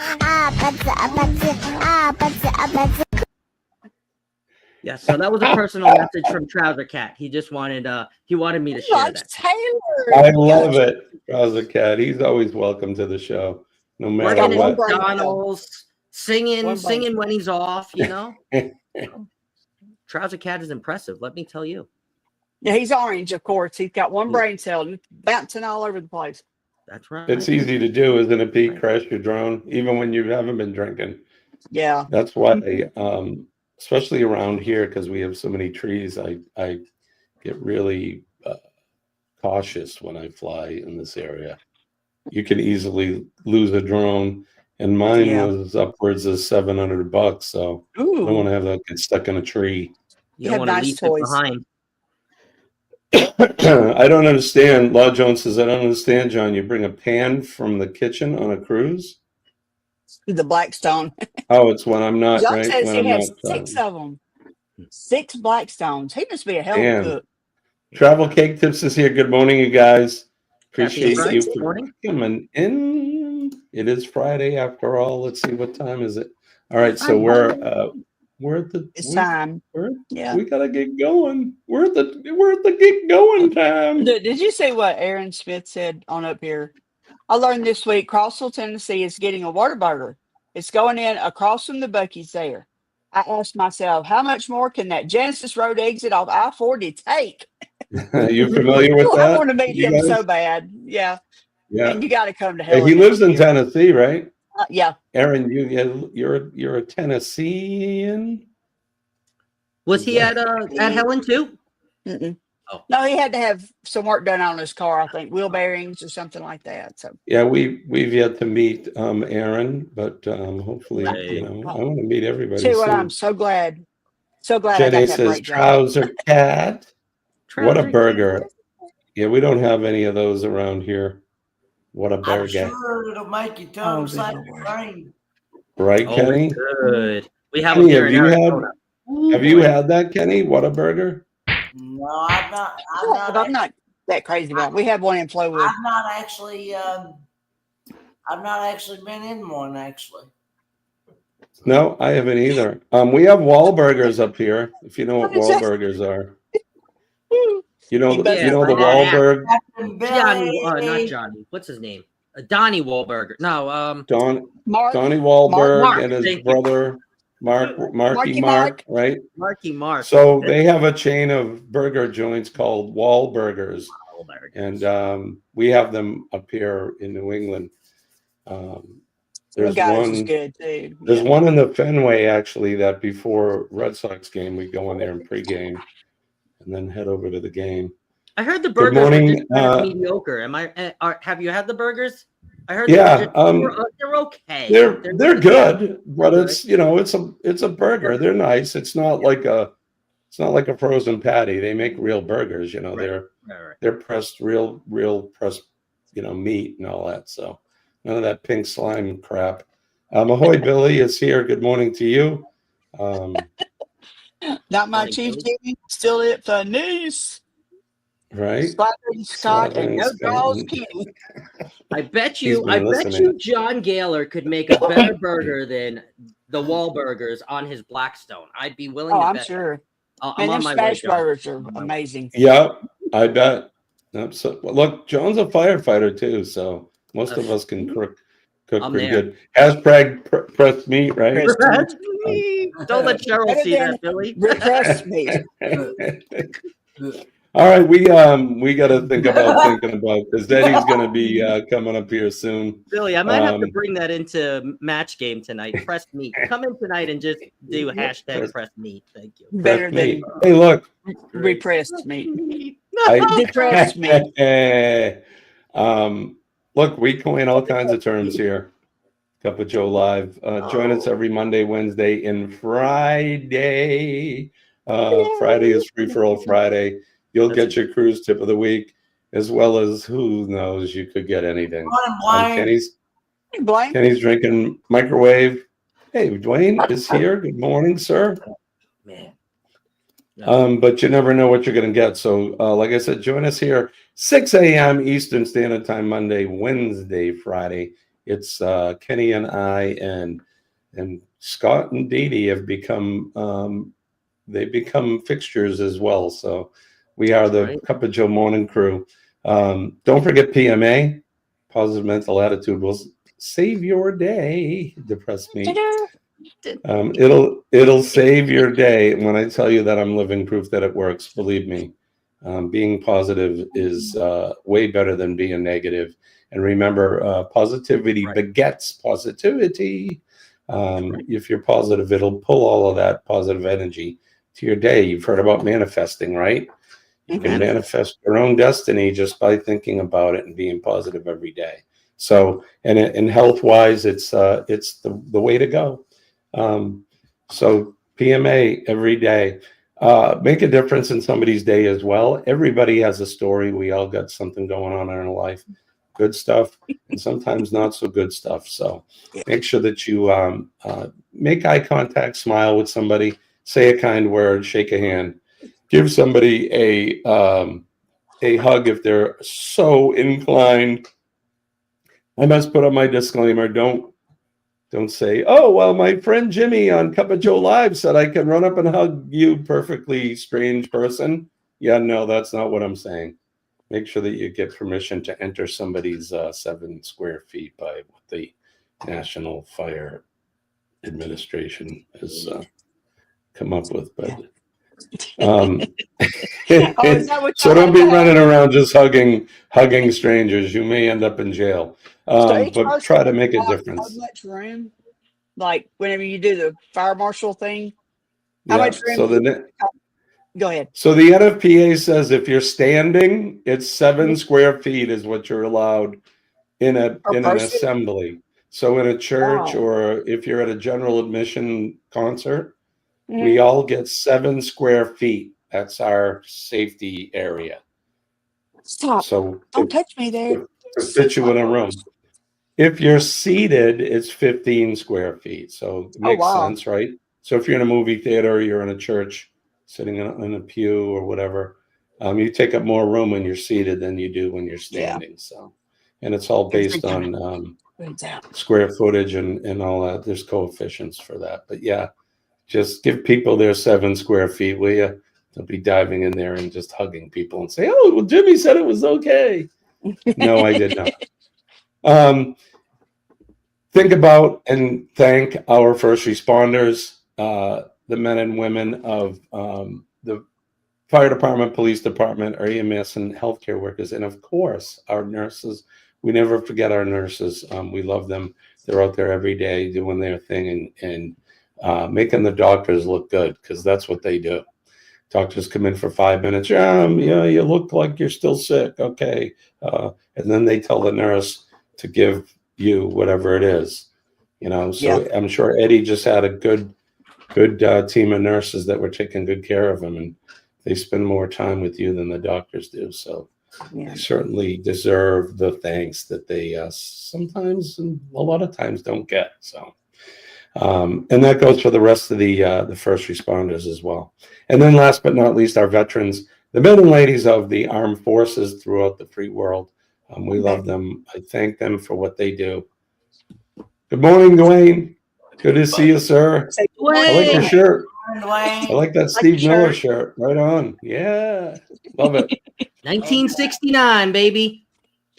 Yeah, so that was a personal message from Trouser Cat. He just wanted me to share that. Taylor. I love it, Trouser Cat. He's always welcome to the show, no matter Working what. at McDonald's, singing when he's off, you know. Trouser Cat is impressive, let me tell you. Yeah, he's orange, of course. He's got one brain cell bouncing all over the place. That's right. It's easy to do, isn't it, Pete? Crash your drone, even when you haven't been drinking. Yeah. That's why, especially around here, because we have so many trees, I get really cautious when I fly in this area. You can easily lose a drone, and mine was upwards of $700. So I don't want to have that get stuck in a tree. You don't want to leave it behind. I don't understand. Law Jones says, I don't understand, John. You bring a pan from the kitchen on a cruise? The Blackstone. Oh, it's when I'm not, John right? says When he I'm has not, 6 of them. 6 Blackstones. He must be a hell of a cook. Travel Cake Tips is here. Good morning, you guys. Appreciate Happy you Friday for morning. coming in. It is Friday after all. Let's see, what time is it? All right, so we're at the time. We gotta get going. We're at the get going time. Did you see what Aaron Smith said on up here? I learned this week Crossville, Tennessee is getting a Whataburger. It's going in across from the Buc-ee's there. I asked myself, how much more can that Genesis Road exit off I-40 take? You familiar with that? I want to meet you him guys? so bad. Yeah. Yeah. And you got to come to Hey, hell. he lives in Tennessee, right? Yeah. Aaron, you're a Tennessean. Was he at Helen too? Mm-mm. Oh. No, he had to have some work done on his car, I think, wheel bearings or something like that. So Yeah, we've yet to meet Aaron, but hopefully, I want to meet everybody. See what? soon. I'm so glad. So glad Jenny I got that says, great job. Trouser Cat. What a Trouser burger. Yeah, we don't have any of those around here. What a I'm burger. sure it'll make your tongue slap your brain. Right, Oh, Kenny? it's good. We have Kenny, them here in Arizona. have you had that, Kenny? What a burger? No, I'm not. I'm not that crazy about it. We have one in Flowood. I've not actually. I've not actually been in one actually. No, I haven't either. We have Wahlburgers up here, if you know what Wahlburgers are. You know the Wahlberg? Johnny, not Johnny. What's his name? Donnie Wahlberger. No, Donnie Wahlberg Mark, and his thank you. brother Marky Mark, right? Marky Mark. So they have a chain of burger joints called Wahlburgers, and we have them up here in New England. There's is good too. There's one in the Fenway actually that before Red Sox game we go in there and pregame, and then head over to the game. I heard the Good burgers morning, were just kind of mediocre. Have you had the burgers? I heard Yeah, they're okay. They're good, but it's it's a burger. They're nice. It's not like a frozen patty. They make real burgers. They're pressed real pressed meat and all that. So none of that pink slime crap. Ahoy, Billy is here. Good morning to you. Not my Chief Jimmy, still it for news. Right? Scott and no draws Kenny. I bet you John Gaylor could make a better burger than the Wahlburgers on his Blackstone. I'd be willing to bet. I'm sure. I'm and on them my smash way, John. burgers are amazing. Yeah, I bet. Look, John's a firefighter too, so most of us can cook pretty good. Hashtag pressed meat, right? Pressed meat. Don't let Cheryl see that, Billy. Pressed meat. All right, we got to think about because Eddie's going to be coming up here soon. Billy, I might have to bring that into match game tonight. Press meat. Come in tonight and just do hashtag press meat. Thank you. Better than hey, look, repressed meat. I, Depressed meat. Look, we coin all kinds of terms here. Cup of Joe Live. Join us every Monday, Wednesday, and Friday. Friday is Free for All Friday. You'll get your cruise tip of the week, as well as who knows, you could get anything. Kenny's drinking microwave. Hey, Dwayne is here. Good morning, sir. Man. But you never know what you're going to get. So, like I said, join us here 6 a.m. Eastern Standard Time, Monday, Wednesday, Friday. It's Kenny and I and Scott and Dee Dee have become they become fixtures as well. So we are the Cup of Joe morning crew. Don't forget PMA, positive mental attitude will save your day. Depressed me. It'll save your day. When I tell you that I'm living proof that it works, believe me. Being positive is way better than being negative. And remember, positivity begets positivity. If you're positive, it'll pull all of that positive energy to your day. You've heard about manifesting, right? You can manifest your own destiny just by thinking about it and being positive every day. So, and health-wise, it's the way to go. So PMA every day. Make a difference in somebody's day as well. Everybody has a story. We all got something going on in our life. Good stuff and sometimes not so good stuff. So make sure that you make eye contact, smile with somebody, say a kind word, shake a hand, give somebody a hug if they're so inclined. I must put up my disclaimer. Don't say, oh, well, my friend Jimmy on Cup of Joe Live said I can run up and hug you, perfectly strange person. Yeah, no, that's not what I'm saying. Make sure that you get permission to enter somebody's 7 square feet by what the National Fire Administration has come up with. But so don't be running around just hugging strangers. You may end up in jail. But try to make a difference. How much room? Like whenever you do the fire marshal thing, how much room? So go ahead. So the NFPA says if you're standing, it's 7 square feet is what you're allowed in an assembly. So in a church or if you're at a general admission concert, we all get 7 square feet. That's our safety area. Stop. So don't touch me there. To fit you in a room. If you're seated, it's 15 square feet. So it makes sense, right? So if you're in a movie theater, you're in a church, sitting in a pew or whatever, you take up more room when you're seated than you do when you're standing. Yeah. So, and it's all based on square footage and all that. There's coefficients for that. But yeah, just give people their 7 square feet, will you? Don't be diving in there and just hugging people and say, oh, well, Jimmy said it was okay. No, I did not. Think about and thank our first responders, the men and women of the fire department, police department, our EMS and healthcare workers, and of course, our nurses. We never forget our nurses. We love them. They're out there every day doing their thing and making the doctors look good, because that's what they do. Doctors come in for 5 minutes. Yeah, you look like you're still sick. Okay. And then they tell the nurse to give you whatever it is, So I'm sure Eddie just had a good team of nurses that were taking good care of him, and they spend more time with you than the doctors do. So they certainly deserve the thanks that they sometimes and a lot of times don't get. So. And that goes for the rest of the first responders as well. And then last but not least, our veterans, the men and ladies of the armed forces throughout the free world. We love them. I thank them for what they do. Good morning, Dwayne. Good to see you, sir. I like your shirt. I like that Steve Miller shirt. Right on. Yeah. Love it. 1969, baby.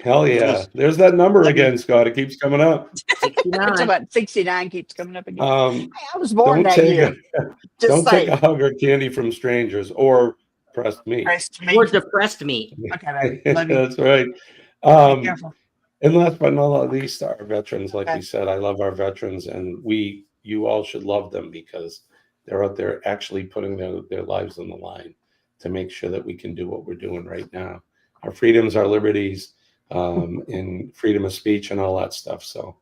Hell yeah. There's that number again, Scott. It keeps coming up. 69. 69 keeps coming up again. I was born that year. Don't take a hug or candy from strangers, or pressed meat. Pressed meat. Or depressed meat. Okay, baby. Love you. That's right. Be careful. And last but not least, our veterans. Like we said, I love our veterans, and you all should love them because they're out there actually putting their lives on the line to make sure that we can do what we're doing right now. Our freedoms, our liberties, and freedom of speech and all that stuff. So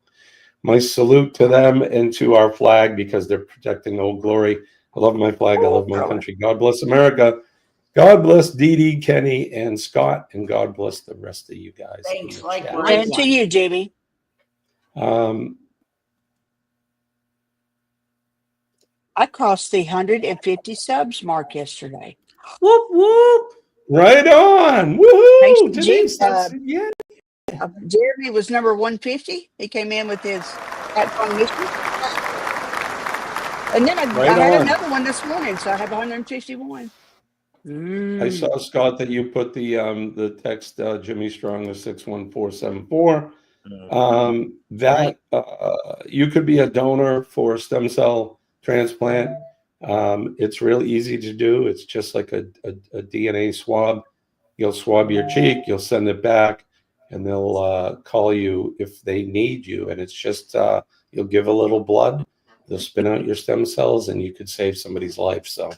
my salute to them and to our flag because they're protecting Old Glory. I love my flag. I love my country. God bless America. God bless Dee Dee, Kenny, and Scott, and God bless the rest of you guys. Thanks, likewise. And to you, Jimmy. I crossed the 150 subs mark yesterday. Whoop whoop! Right on! Woohoo! Denise, yeah. Jeremy was number 150. He came in with his platform mission. And then I had another one this morning, so I have 151. I saw, Scott, that you put the text Jimmy Strong to 61474. That you could be a donor for stem cell transplant. It's real easy to do. It's just like a DNA swab. You'll swab your cheek, you'll send it back, and they'll call you if they need you. And it's just you'll give a little blood, they'll spin out your stem cells, and you could save somebody's life. So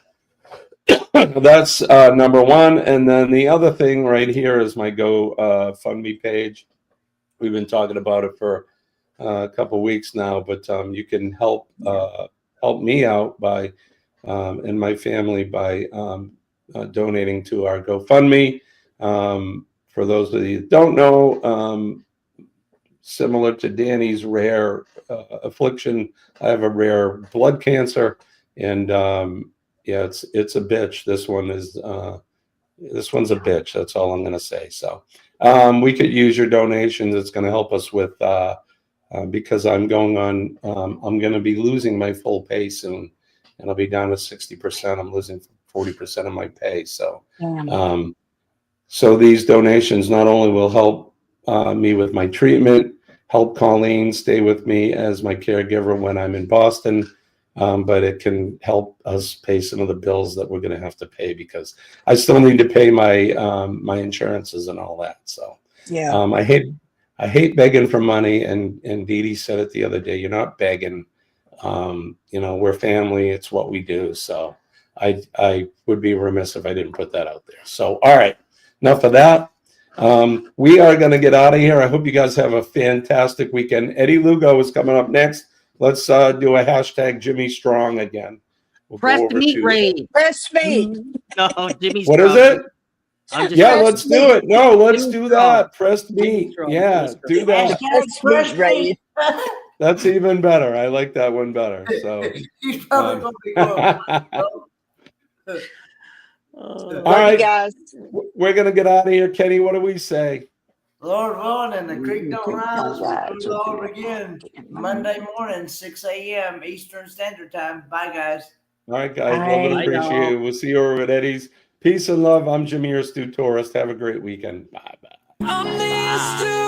that's number one. And then the other thing right here is my GoFundMe page. We've been talking about it for a couple of weeks now, but you can help me out by and my family by donating to our GoFundMe. For those of you that don't know, similar to Danny's rare affliction, I have a rare blood cancer, and yeah, it's a bitch. This one's a bitch. That's all I'm going to say. So we could use your donations. It's going to help us with because I'm going to be losing my full pay soon, and I'll be down to 60%. I'm losing 40% of my pay. So so these donations not only will help me with my treatment, help Colleen stay with me as my caregiver when I'm in Boston, but it can help us pay some of the bills that we're going to have to pay because I still need to pay my my insurances and all that. So yeah, I hate begging for money, and Dee Dee said it the other day. You're not begging. We're family. It's what we do. So I would be remiss if I didn't put that out there. So all right, enough of that. We are going to get out of here. I hope you guys have a fantastic weekend. Eddie Lugo is coming up next. Let's do a hashtag Jimmy Strong again. We'll Pressed meat raid. Press meat. No, Jimmy What Strong. is it? Yeah, let's do it. No, let's do that. Pressed meat. Yeah, do that. Press meat raid. That's even better. I like that one better. So he's probably going to be going. All right, guys. We're going to get out of here. Kenny, what do we say? Lord willing, and the creek don't rise. We'll do it all over again Monday morning, 6 a.m. Eastern Standard Time. Bye, guys. All right, guys. Love and appreciate it. We'll see you over at Eddie's. Peace and love. I'm Jimmy, your Astute Tourist. Have a great weekend. Bye-bye.